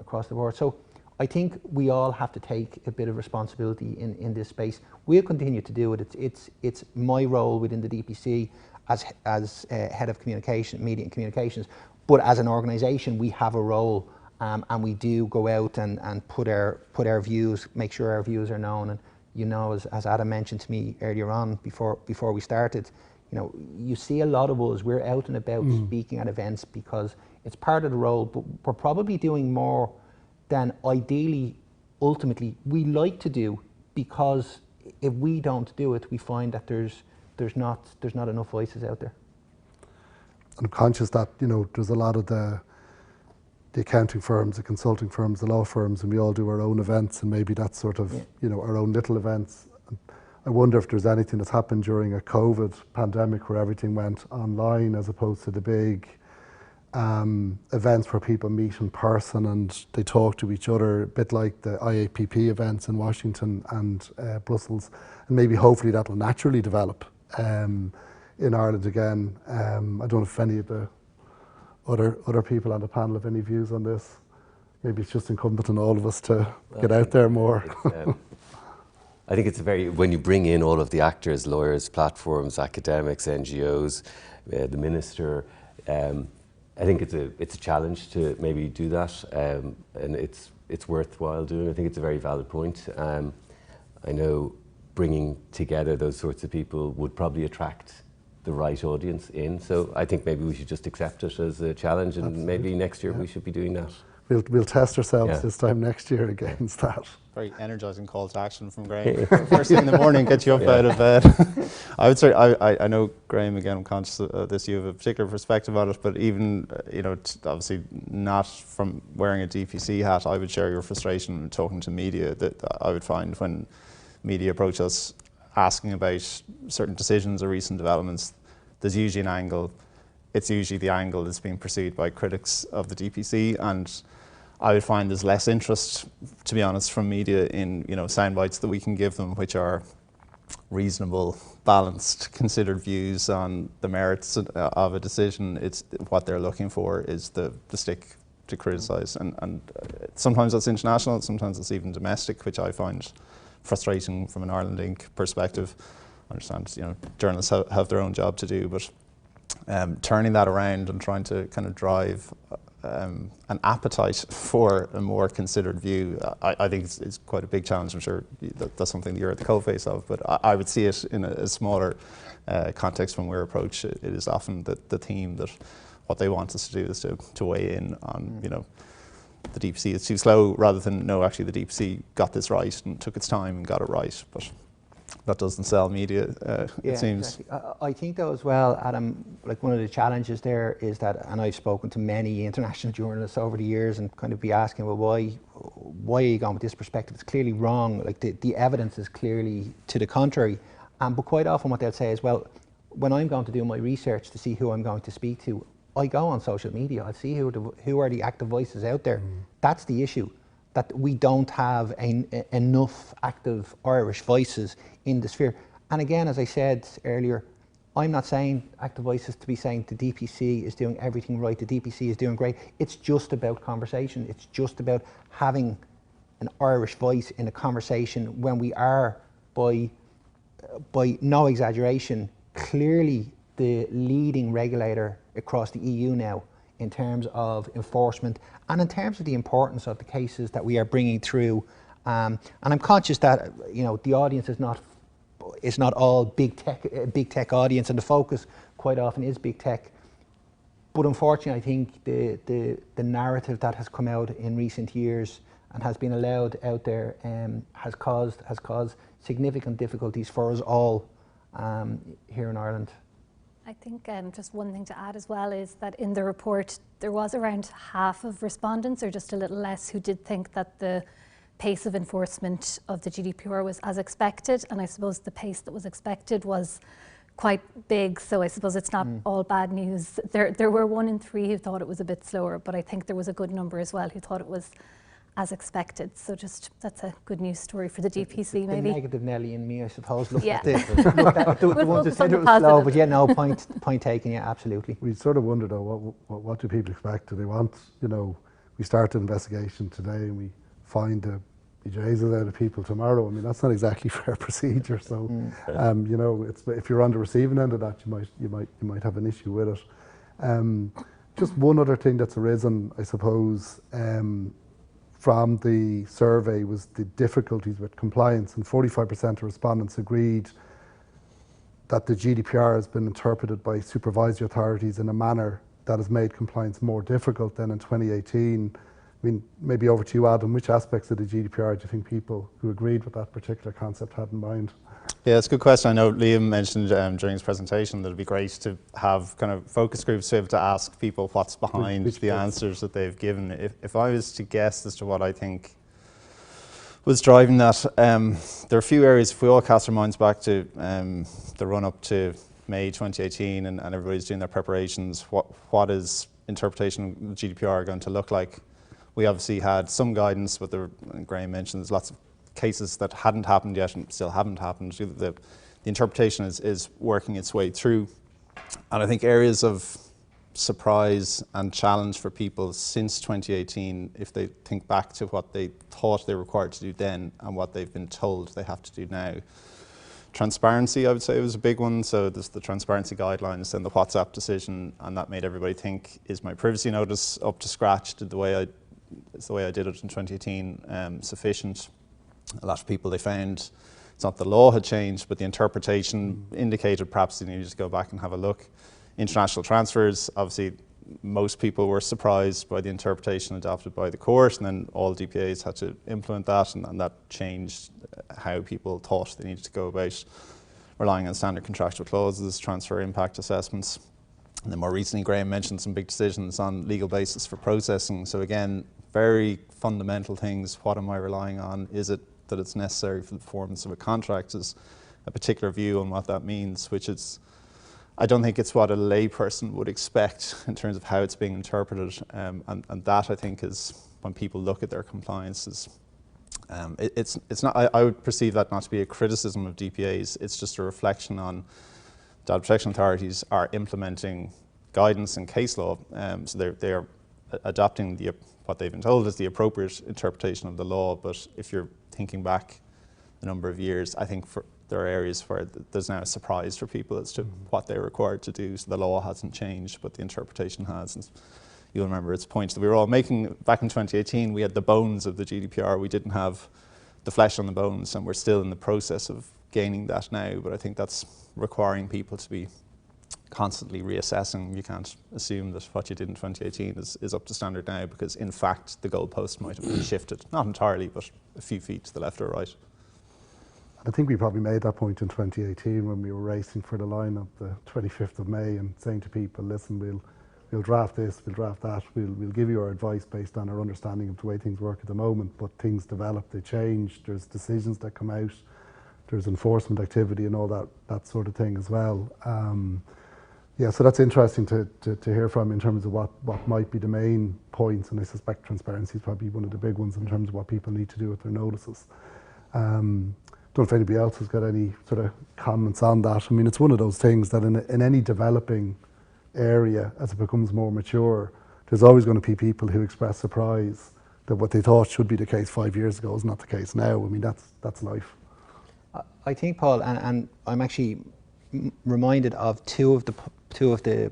Speaker 3: across the board. So I think we all have to take a bit of responsibility in this space. We'll continue to do it. It's my role within the DPC as head of communication, media and communications. But as an organisation, we have a role, and we do go out and put our views, make sure our views are known. And as Adam mentioned to me earlier on before we started, you see a lot of us, we're out and about speaking at events because it's part of the role, but we're probably doing more than ideally, ultimately, we like to do, because if we don't do it, we find that there's not enough voices out there.
Speaker 1: I'm conscious that, there's a lot of the accounting firms, the consulting firms, the law firms, and we all do our own events, and maybe that's sort of, our own little events. I wonder if there's anything that's happened during a COVID pandemic where everything went online as opposed to the big events where people meet in person and they talk to each other, a bit like the IAPP events in Washington and Brussels. And maybe hopefully that will naturally develop in Ireland again. I don't know if any of the other people on the panel have any views on this. Maybe it's just incumbent on all of us to get out there more.
Speaker 2: I think it's when you bring in all of the actors, lawyers, platforms, academics, NGOs, the minister, I think it's a challenge to maybe do that, and it's worthwhile doing. I think it's a very valid point. I know bringing together those sorts of people would probably attract the right audience in. So I think maybe we should just accept it as a challenge, and absolutely, maybe next year we should be doing that.
Speaker 1: We'll test ourselves this time next year against that.
Speaker 4: Very energising call to action from Graham. First thing in the morning, get you up out of bed. I would say, I know, Graham, again, I'm conscious of this, you have a particular perspective on it, but even, obviously not from wearing a DPC hat, I would share your frustration talking to media that I would find when media approach us asking about certain decisions or recent developments, there's usually an angle. It's usually the angle that's being pursued by critics of the DPC, and I would find there's less interest, to be honest, from media in sound bites that we can give them, which are reasonable, balanced, considered views on the merits of a decision. It's what they're looking for is the stick to criticise, and sometimes that's international, sometimes it's even domestic, which I find frustrating from an Ireland Inc. perspective. I understand, journalists have their own job to do, but turning that around and trying to kind of drive an appetite for a more considered view, I think it's quite a big challenge. I'm sure that's something that you're at the coalface of, but I would see it in a smaller context when we're approached. It is often the theme that what they want us to do is to weigh in on, the DPC is too slow, rather than, no, actually the DPC got this right and took its time and got it right. But that doesn't sell media, it seems.
Speaker 3: Exactly. I think though as well, Adam, like one of the challenges there is that, and I've spoken to many international journalists over the years and kind of be asking, well, why are you going with this perspective? It's clearly wrong. Like the evidence is clearly to the contrary. But quite often what they'll say is, well, when I'm going to do my research to see who I'm going to speak to, I go on social media. I see who are the active voices out there. That's the issue. That we don't have enough active Irish voices in the sphere. And again, as I said earlier, I'm not saying active voices to be saying the DPC is doing everything right, the DPC is doing great. It's just about conversation. It's just about having an Irish voice in a conversation when we are, by no exaggeration, clearly the leading regulator across the EU now in terms of enforcement and in terms of the importance of the cases that we are bringing through. And I'm conscious that the audience is not all big tech audience, and the focus quite often is big tech. But unfortunately, I think the narrative that has come out in recent years and has been allowed out there has caused significant difficulties for us all. here in Ireland.
Speaker 5: I think just one thing to add as well is that in the report there was around half of respondents, or just a little less, who did think that the pace of enforcement of the GDPR was as expected, and I suppose the pace that was expected was quite big, so I suppose it's not all bad news. There were 1 in 3 who thought it was a bit slower, but I think there was a good number as well who thought it was as expected. So just, that's a good news story for the DPC maybe.
Speaker 3: The negative Nelly in me, I suppose, looked
Speaker 5: Yeah.
Speaker 3: at the ones that said it was slow, but yeah, no, point taken, yeah, absolutely.
Speaker 1: We sort of wonder though, what do people expect? Do they want, you know, we start an investigation today and we find the BJs out of people tomorrow? I mean, that's not exactly fair procedure. So, you know, if you're on the receiving end of that, you might have an issue with it. Just one other thing that's arisen, I suppose, from the survey was the difficulties with compliance, and 45% of respondents agreed that the GDPR has been interpreted by supervisory authorities in a manner that has made compliance more difficult than in 2018. I mean, maybe over to you, Adam, which aspects of the GDPR do you think people who agreed with that particular concept had in mind?
Speaker 4: Yeah, it's a good question. I know Liam mentioned during his presentation that it'd be great to have kind of focus groups to be able to ask people what's behind the answers that they've given. If I was to guess as to what I think was driving that, there are a few areas. If we all cast our minds back to the run up to May 2018 and everybody's doing their preparations, what is interpretation of the GDPR going to look like? We obviously had some guidance, but Graham mentioned there's lots of cases that hadn't happened yet and still haven't happened. The interpretation is working its way through. And I think areas of surprise and challenge for people since 2018, if they think back to what they thought they were required to do then and what they've been told they have to do now. Transparency, I would say, was a big one. So there's the transparency guidelines and the WhatsApp decision, and that made everybody think, is my privacy notice up to scratch? Is the way I did it in 2018 sufficient? A lot of people, they found it's not the law had changed, but the interpretation indicated perhaps they needed to go back and have a look. International transfers, obviously most people were surprised by the interpretation adopted by the court, and then all DPAs had to implement that, and that changed how people thought they needed to go about relying on standard contractual clauses, transfer impact assessments. And then more recently, Graham mentioned some big decisions on legal basis for processing. So again, very fundamental things. What am I relying on? Is it that it's necessary for the performance of a contract? Is a particular view on what that means, which is, I don't think it's what a layperson would expect in terms of how it's being interpreted. And that, I think, is when people look at their compliance, it's not, I would perceive that not to be a criticism of DPAs. It's just a reflection on data protection authorities are implementing guidance and case law. So they are adopting what they've been told is the appropriate interpretation of the law. But if you're thinking back a number of years, I think there are areas where there's now a surprise for people as to what they're required to do. So the law hasn't changed, but the interpretation has. And you'll remember its point that we were all making back in 2018. We had the bones of the GDPR. We didn't have the flesh on the bones, and we're still in the process of gaining that now. But I think that's requiring people to be constantly reassessing. You can't assume that what you did in 2018 is up to standard now, because in fact the goalpost might have been shifted, not entirely, but a few feet to the left or right.
Speaker 1: I think we probably made that point in 2018 when we were racing for the line of the 25th of May and saying to people, listen, we'll draft this, we'll draft that, we'll give you our advice based on our understanding of the way things work at the moment, but things develop, they change, there's decisions that come out, there's enforcement activity and all that sort of thing as well. Yeah, so that's interesting to hear from in terms of what might be the main points, and I suspect transparency is probably one of the big ones in terms of what people need to do with their notices. Don't know if anybody else has got any sort of comments on that. I mean, it's one of those things that in any developing area, as it becomes more mature, there's always going to be people who express surprise that what they thought should be the case 5 years ago is not the case now. I mean, that's life.
Speaker 3: I think, Paul, and I'm actually reminded of two of the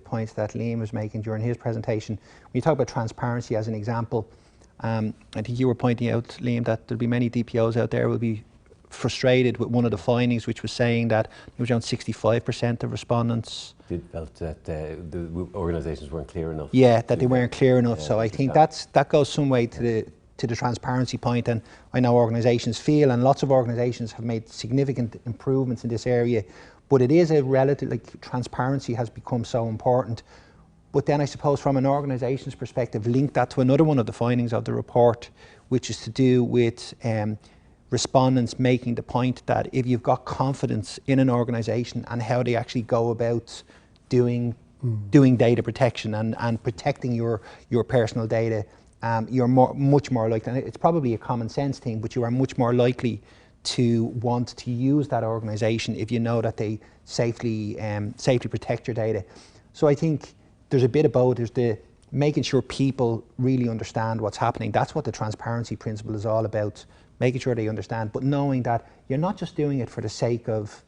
Speaker 3: points that Liam was making during his presentation. When you talk about transparency as an example, I think you were pointing out, Liam, that there'll be many DPOs out there will be frustrated with one of the findings, which was saying that it was around 65% of respondents
Speaker 2: felt that the organisations weren't clear enough.
Speaker 3: Yeah, that they weren't clear enough. So I think that goes some way to the transparency point, and I know organisations feel, and lots of organisations have made significant improvements in this area, But it is a relative, like transparency has become so important. But then I suppose from an organisation's perspective, link that to another one of the findings of the report, which is to do with respondents making the point that if you've got confidence in an organisation and how they actually go about doing data protection and protecting your personal data, you're much more likely, and it's probably a common sense thing, but you are much more likely to want to use that organisation if you know that they safely protect your data. So I think there's a bit of both. There's the making sure people really understand what's happening. That's what the transparency principle is all about, making sure they understand, but knowing that you're not just doing it for the sake of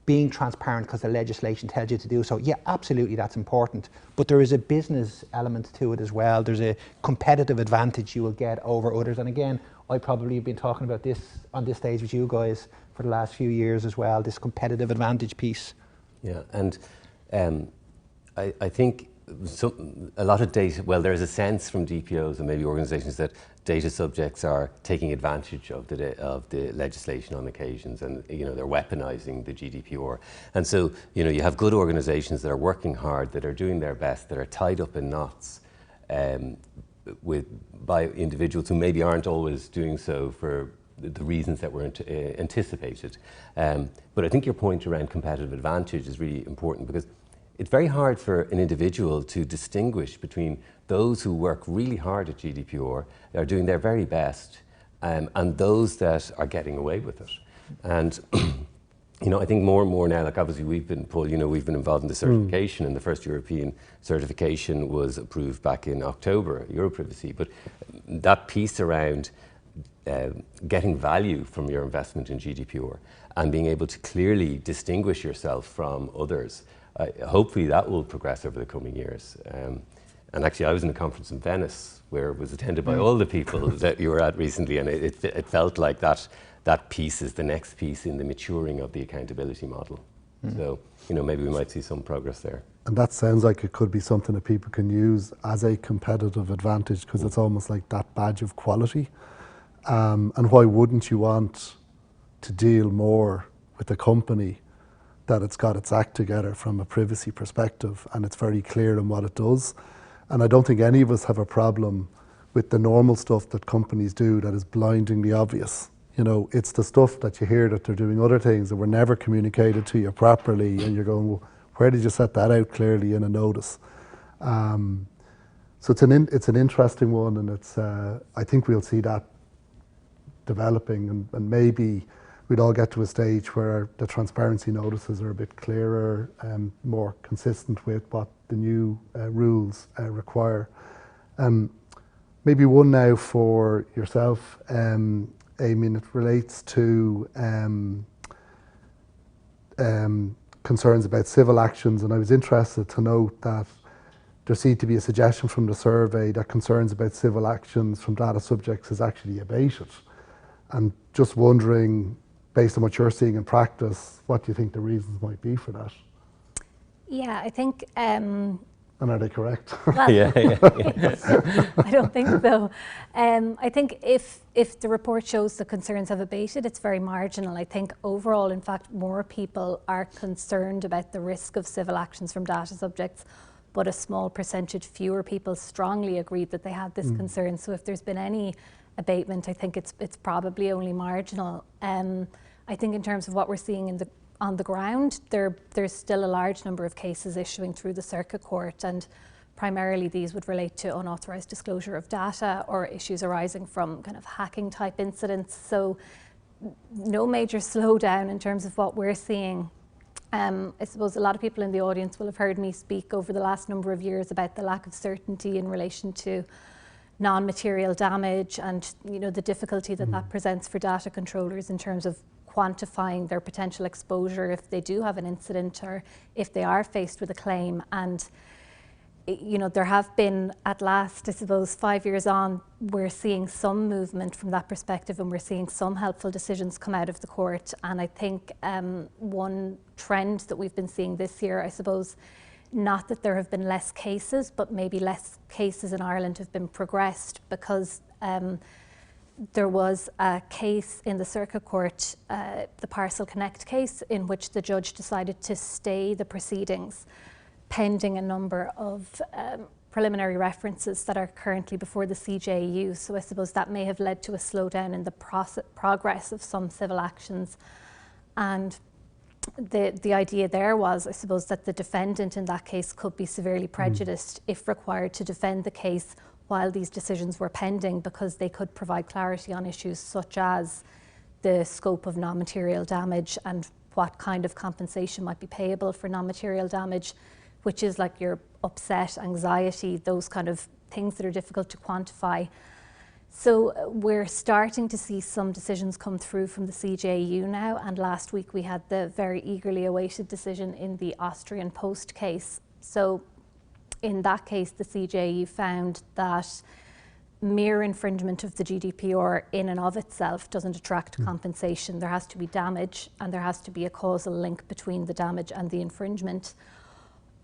Speaker 3: being transparent because the legislation tells you to do so. Yeah, absolutely, that's important. But there is a business element to it as well. There's a competitive advantage you will get over others. And again, I probably have been talking about this on this stage with you guys for the last few years as well, this competitive advantage piece.
Speaker 2: Yeah, and I think a lot of data, well, there's a sense from DPOs and maybe organisations that data subjects are taking advantage of the legislation on occasions, and they're weaponising the GDPR. And so you have good organisations that are working hard, that are doing their best, that are tied up in knots by individuals who maybe aren't always doing so for the reasons that were anticipated. But I think your point around competitive advantage is really important, because it's very hard for an individual to distinguish between those who work really hard at GDPR, are doing their very best, and those that are getting away with it. And I think more and more now, like obviously we've been involved in the certification, and the first European certification was approved back in October, Europrivacy. But that piece around getting value from your investment in GDPR and being able to clearly distinguish yourself from others, hopefully that will progress over the coming years. And actually I was in a conference in Venice where it was attended by all the people that you were at recently, and it felt like that piece is the next piece in the maturing of the accountability model. So maybe we might see some progress there.
Speaker 1: And that sounds like it could be something that people can use as a competitive advantage, because it's almost like that badge of quality. And why wouldn't you want to deal more with a company that it's got its act together from a privacy perspective, and it's very clear in what it does? And I don't think any of us have a problem with the normal stuff that companies do that is blindingly obvious. It's the stuff that you hear that they're doing other things that were never communicated to you properly, and you're going, well, where did you set that out clearly in a notice? So it's an interesting one, and it's I think we'll see that developing, and maybe we'd all get to a stage where the transparency notices are a bit clearer and more consistent with what the new rules require. Maybe one now for yourself, Amy, it relates to concerns about civil actions, and I was interested to note that there seemed to be a suggestion from the survey that concerns about civil actions from data subjects is actually abated. And just wondering, based on what you're seeing in practice, what do you think the reasons might be for that?
Speaker 5: Yeah, I think...
Speaker 1: and are they correct?
Speaker 5: Well,
Speaker 2: Yeah.
Speaker 5: I don't think so. I think if the report shows the concerns have abated, it's very marginal. I think overall, in fact, more people are concerned about the risk of civil actions from data subjects, but a small percentage fewer people strongly agreed that they had this concern. So if there's been any abatement, I think it's probably only marginal. I think in terms of what we're seeing on the ground, there's still a large number of cases issuing through the circuit court, and primarily these would relate to unauthorised disclosure of data or issues arising from kind of hacking type incidents. So no major slowdown in terms of what we're seeing. I suppose a lot of people in the audience will have heard me speak over the last number of years about the lack of certainty in relation to non-material damage, and the difficulty that presents for data controllers in terms of quantifying their potential exposure if they do have an incident or if they are faced with a claim. And there have been, at last, I suppose 5 years on, we're seeing some movement from that perspective, and we're seeing some helpful decisions come out of the court. And I think one trend that we've been seeing this year, I suppose, not that there have been less cases, but maybe less cases in Ireland have been progressed because there was a case in the Circuit Court, the Parcel Connect case, in which the judge decided to stay the proceedings pending a number of preliminary references that are currently before the CJEU. So I suppose that may have led to a slowdown in the progress of some civil actions. And the idea there was, I suppose, that the defendant in that case could be severely prejudiced if required to defend the case while these decisions were pending, because they could provide clarity on issues such as the scope of non-material damage and what kind of compensation might be payable for non-material damage, which is like your upset, anxiety, those kind of things that are difficult to quantify. So we're starting to see some decisions come through from the CJEU now, and last week we had the very eagerly awaited decision in the Austrian Post case. So in that case, the CJEU found that mere infringement of the GDPR in and of itself doesn't attract compensation. There has to be damage, and there has to be a causal link between the damage and the infringement.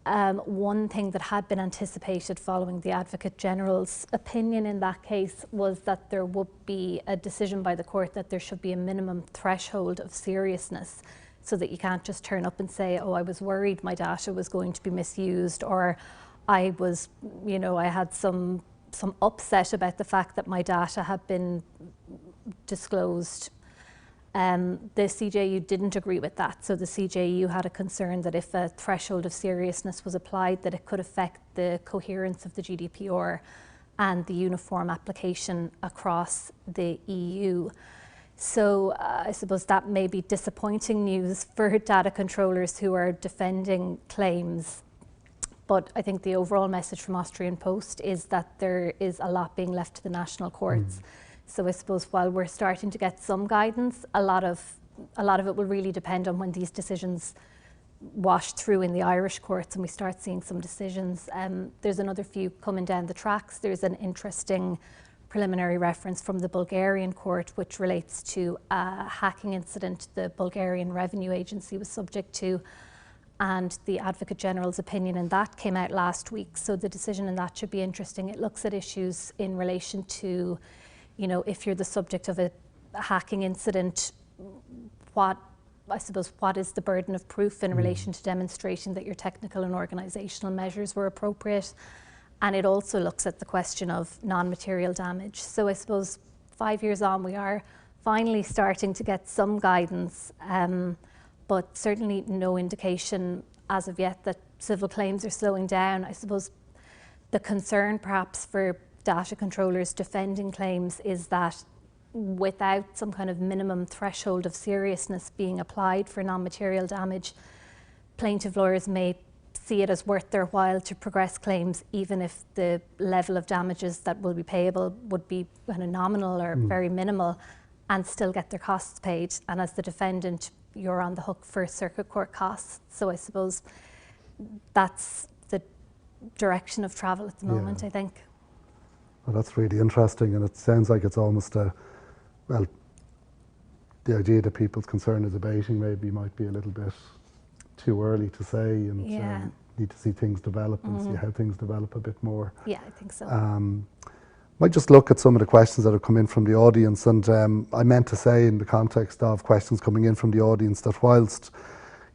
Speaker 5: One thing that had been anticipated following the Advocate General's opinion in that case was that there would be a decision by the court that there should be a minimum threshold of seriousness, so that you can't just turn up and say, oh, I was worried my data was going to be misused, or I was, you know, I had some upset about the fact that my data had been disclosed. The CJEU didn't agree with that. So the CJEU had a concern that if a threshold of seriousness was applied, that it could affect the coherence of the GDPR and the uniform application across the EU. So I suppose that may be disappointing news for data controllers who are defending claims. But I think the overall message from Austrian Post is that there is a lot being left to the national courts. So I suppose while we're starting to get some guidance, a lot of it will really depend on when these decisions wash through in the Irish courts and we start seeing some decisions. There's another few coming down the tracks. There's an interesting preliminary reference from the Bulgarian court which relates to a hacking incident the Bulgarian Revenue Agency was subject to, and the Advocate General's opinion in that came out last week. So the decision in that should be interesting. It looks at issues in relation to, you know, if you're the subject of a hacking incident, what is the burden of proof in relation to demonstrating that your technical and organisational measures were appropriate? And it also looks at the question of non-material damage. So I suppose 5 years on, we are finally starting to get some guidance, but certainly no indication as of yet that civil claims are slowing down. I suppose the concern perhaps for data controllers defending claims is that without some kind of minimum threshold of seriousness being applied for non-material damage, plaintiff lawyers may see it as worth their while to progress claims even if the level of damages that will be payable would be kind of nominal or very minimal, and still get their costs paid. And as the defendant, you're on the hook for circuit court costs. So I suppose that's the direction of travel at the moment, I think.
Speaker 1: Well, that's really interesting, and it sounds like it's almost the idea that people's concern is abating maybe might be a little bit too early to say, and need to see things develop and see how things develop a bit more.
Speaker 5: Yeah, I think so.
Speaker 1: Might just look at some of the questions that have come in from the audience, and I meant to say in the context of questions coming in from the audience that whilst,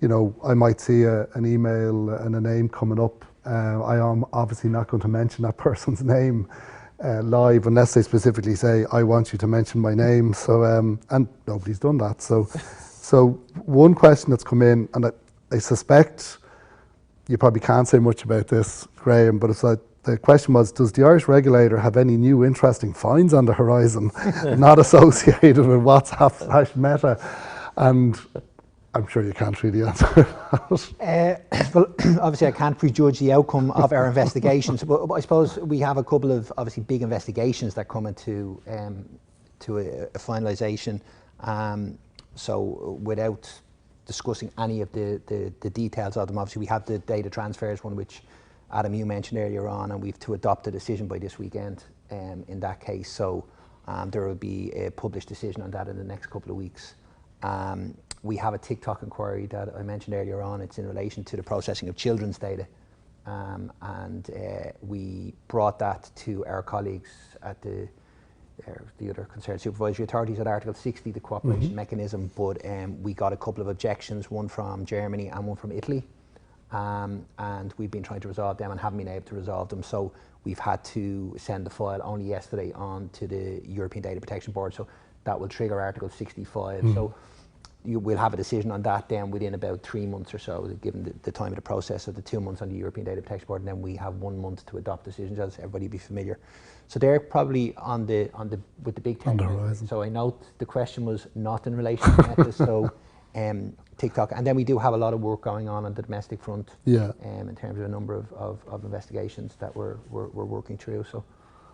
Speaker 1: you know, I might see an email and a name coming up, I am obviously not going to mention that person's name live unless they specifically say, I want you to mention my name. So, and nobody's done that. So one question that's come in, and I suspect you probably can't say much about this, Graham, but it's like, the question was, does the Irish regulator have any new interesting finds on the horizon not associated with WhatsApp/Meta? And I'm sure you can't really answer that.
Speaker 3: Well, obviously I can't prejudge the outcome of our investigations, but I suppose we have a couple of obviously big investigations that come into to a finalisation. So without discussing any of the details of them, obviously we have the data transfers one, which Adam, you mentioned earlier on, and we've to adopt a decision by this weekend in that case. So there will be a published decision on that in the next couple of weeks. We have a TikTok inquiry that I mentioned earlier on. It's in relation to the processing of children's data. And we brought that to our colleagues at the the other concerned supervisory authorities at Article 60, the cooperation mechanism, but we got a couple of objections, one from Germany and one from Italy, and we've been trying to resolve them and haven't been able to resolve them. So we've had to send the file only yesterday on to the European Data Protection Board, so that will trigger Article 65. So we'll have a decision on that then within about 3 months or so, given the time of the process of the 2 months on the European Data Protection Board, and then we have 1 month to adopt decisions, as everybody be familiar. So they're probably with the big tech. So I note the question was not in relation to Meta, so TikTok, and then we do have a lot of work going on the domestic front, in terms of a number of investigations that we're working through. So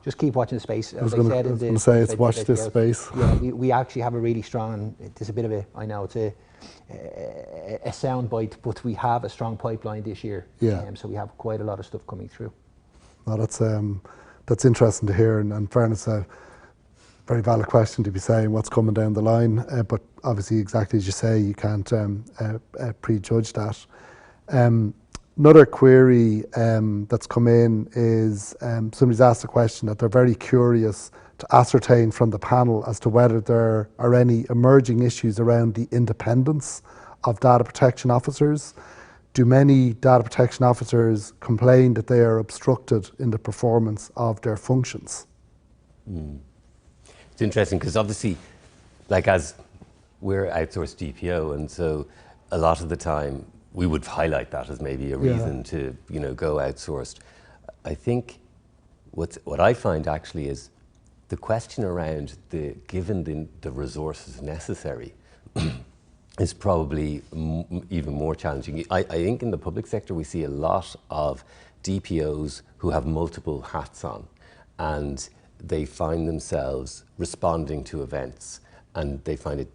Speaker 3: just keep watching the space. As I was going to
Speaker 1: say, it's watch this space.
Speaker 3: Yeah, we actually have a really strong, there's a bit of a, I know it's a sound bite, but we have a strong pipeline this year. So we have quite a lot of stuff coming through.
Speaker 1: No, that's interesting to hear, and in fairness, a very valid question to be saying what's coming down the line, but obviously exactly as you say, you can't prejudge that. Another query that's come in is somebody's asked a question that they're very curious to ascertain from the panel as to whether there are any emerging issues around the independence of data protection officers. Do many data protection officers complain that they are obstructed in the performance of their functions?
Speaker 2: It's interesting because obviously, like, as we're outsourced DPO, and so a lot of the time we would highlight that as maybe a reason to, go outsourced. I think what I find actually is the question around given the resources necessary is probably even more challenging. I think in the public sector we see a lot of DPOs who have multiple hats on, and they find themselves responding to events, and they find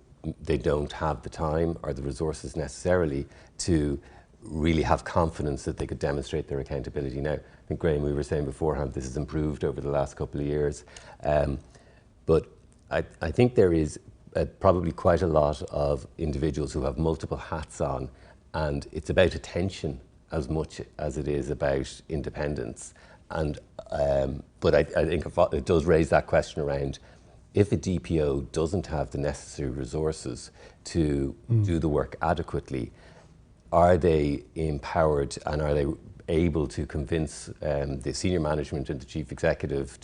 Speaker 2: they don't have the time or the resources necessarily to really have confidence that they could demonstrate their accountability. Now, I think, Graham, we were saying beforehand, this has improved over the last couple of years, but I think there is probably quite a lot of individuals who have multiple hats on, and it's about attention as much as it is about independence. And but I think it does raise that question around, if a DPO doesn't have the necessary resources to do the work adequately, are they empowered and are they able to convince the senior management and the chief executive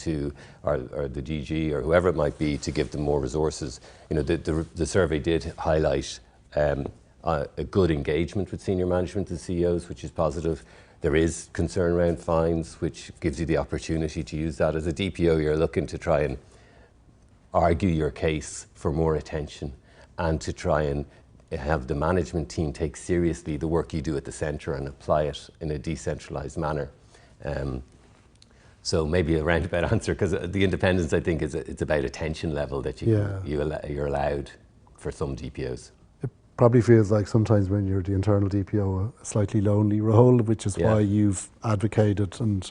Speaker 2: or the DG or whoever it might be, to give them more resources? The survey did highlight a good engagement with senior management and CEOs, which is positive. There is concern around fines, which gives you the opportunity to use that. As a DPO, you're looking to try and argue your case for more attention, and to try and have the management team take seriously the work you do at the centre and apply it in a decentralised manner. So maybe a roundabout answer, because the independence, I think, it's about attention level that you're allowed for some DPOs.
Speaker 1: It probably feels like sometimes when you're the internal DPO, a slightly lonely role, which is why you've advocated and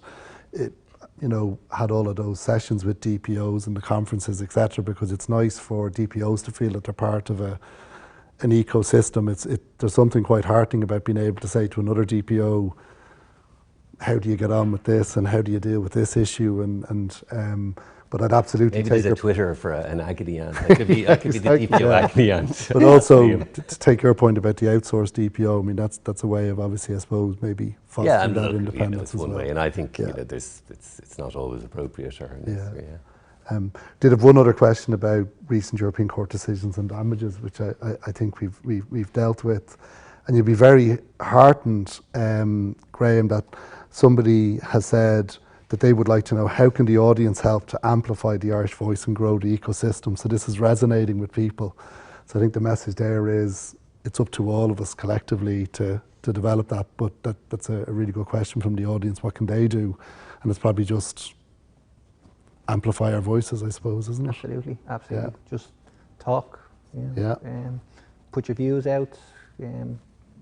Speaker 1: had all of those sessions with DPOs and the conferences, etc., because it's nice for DPOs to feel that they're part of an ecosystem. There's something quite heartening about being able to say to another DPO, how do you get on with this and how do you deal with this issue? But I'd absolutely
Speaker 2: maybe
Speaker 1: take
Speaker 2: there's a Twitter for an agony aunt. I could be the DPO agony aunt.
Speaker 1: But also to take your point about the outsourced DPO, I mean that's a way of, obviously, I suppose, maybe fostering that independence
Speaker 2: it's one
Speaker 1: as well.
Speaker 2: way, and I think it's not always appropriate or necessary.
Speaker 1: Did have one other question about recent European Court decisions and damages, which I think we've dealt with, and you'll be very heartened, Graham, that somebody has said that they would like to know, how can the audience help to amplify the Irish voice and grow the ecosystem? So this is resonating with people. So I think the message there is it's up to all of us collectively to develop that, but that's a really good question from the audience. What can they do? And it's probably just amplify our voices, I suppose, isn't it?
Speaker 3: Absolutely. Just talk, put your views out,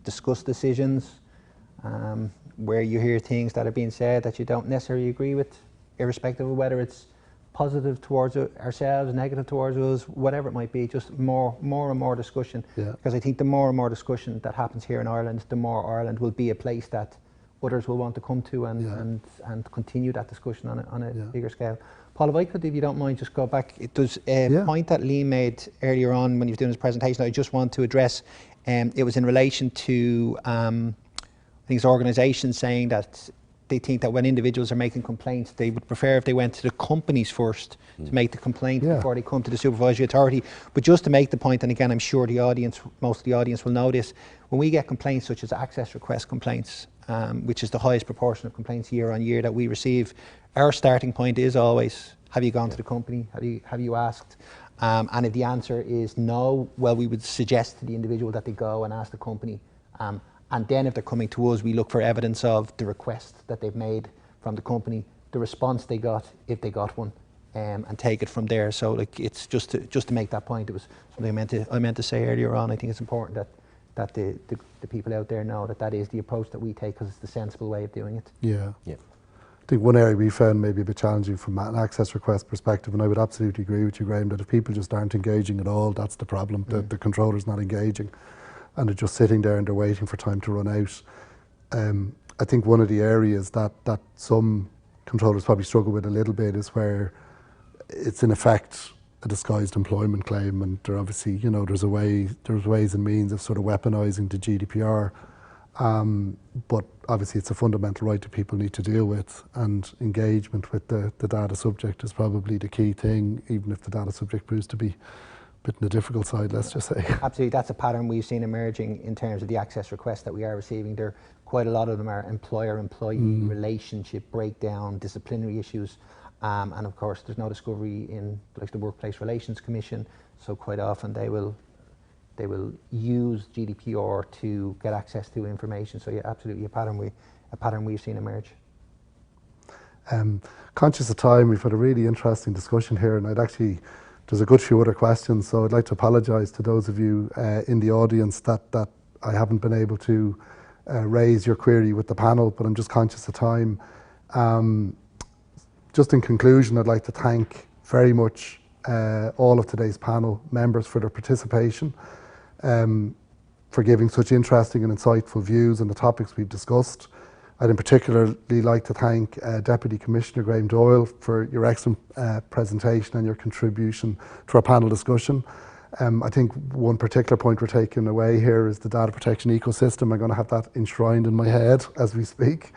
Speaker 3: discuss decisions, where you hear things that are being said that you don't necessarily agree with, irrespective of whether it's positive towards ourselves, negative towards us, whatever it might be, just more and more discussion. Because I think the more and more discussion that happens here in Ireland, the more Ireland will be a place that others will want to come to and continue that discussion on a bigger scale. Paul, if I could, if you don't mind, just go back. There's a point that Liam made earlier on when he was doing his presentation I just want to address. It was in relation to I think it's organisations saying that they think that when individuals are making complaints, they would prefer if they went to the companies first to make the complaint before they come to the supervisory authority. But just to make the point, and again, I'm sure the audience, most of the audience will know this, when we get complaints such as access request complaints, which is the highest proportion of complaints year on year that we receive, our starting point is always, have you gone to the company? Have you asked? And if the answer is no, well, we would suggest to the individual that they go and ask the company. And then if they're coming to us, we look for evidence of the request that they've made from the company, the response they got, if they got one, and take it from there. So like, it's just to make that point. It was something I meant to say earlier on. I think it's important that the people out there know that is the approach that we take, because it's the sensible way of doing it.
Speaker 1: Yeah. I think one area we found maybe a bit challenging from an access request perspective, and I would absolutely agree with you, Graham, that if people just aren't engaging at all, that's the problem. The controller's not engaging, and they're just sitting there and they're waiting for time to run out. I think one of the areas that some controllers probably struggle with a little bit is where it's in effect a disguised employment claim, and there obviously, there's ways and means of sort of weaponising the GDPR. But obviously it's a fundamental right that people need to deal with, and engagement with the data subject is probably the key thing, even if the data subject proves to be a bit on the difficult side, let's just say.
Speaker 3: Absolutely, that's a pattern we've seen emerging in terms of the access requests that we are receiving. Quite a lot of them are employer-employee relationship breakdown, disciplinary issues, and of course there's no discovery in like the Workplace Relations Commission, so quite often they will use GDPR to get access to information. So yeah, absolutely a pattern we've seen emerge.
Speaker 1: Conscious of time, we've had a really interesting discussion here, and there's a good few other questions, so I'd like to apologise to those of you in the audience that I haven't been able to raise your query with the panel, but I'm just conscious of time. Just in conclusion, I'd like to thank very much all of today's panel members for their participation, for giving such interesting and insightful views on the topics we've discussed. I'd in particularly like to thank Deputy Commissioner Graham Doyle for your excellent presentation and your contribution to our panel discussion. I think one particular point we're taking away here is the data protection ecosystem. I'm going to have that enshrined in my head as we speak.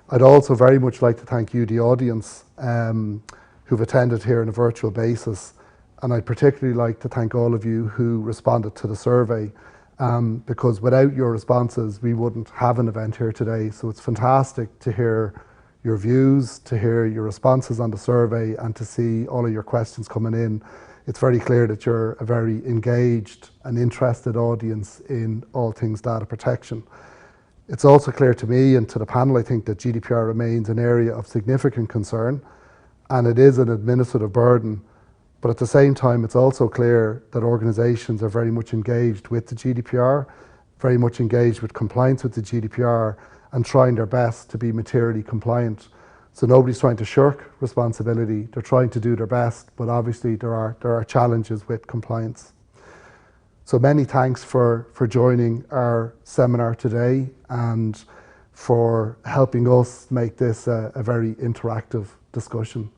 Speaker 1: I'd also very much like to thank you, the audience, who've attended here on a virtual basis. And I'd particularly like to thank all of you who responded to the survey, because without your responses, we wouldn't have an event here today. So it's fantastic to hear your views, to hear your responses on the survey, and to see all of your questions coming in. It's very clear that you're a very engaged and interested audience in all things data protection. It's also clear to me and to the panel, I think, that GDPR remains an area of significant concern, and it is an administrative burden. But at the same time, it's also clear that organisations are very much engaged with the GDPR, very much engaged with compliance with the GDPR, and trying their best to be materially compliant. So nobody's trying to shirk responsibility. They're trying to do their best, but obviously there are challenges with compliance. So many thanks for joining our seminar today and for helping us make this a very interactive discussion.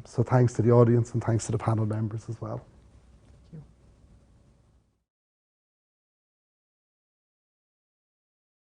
Speaker 1: So thanks to the audience and thanks to the panel members as well.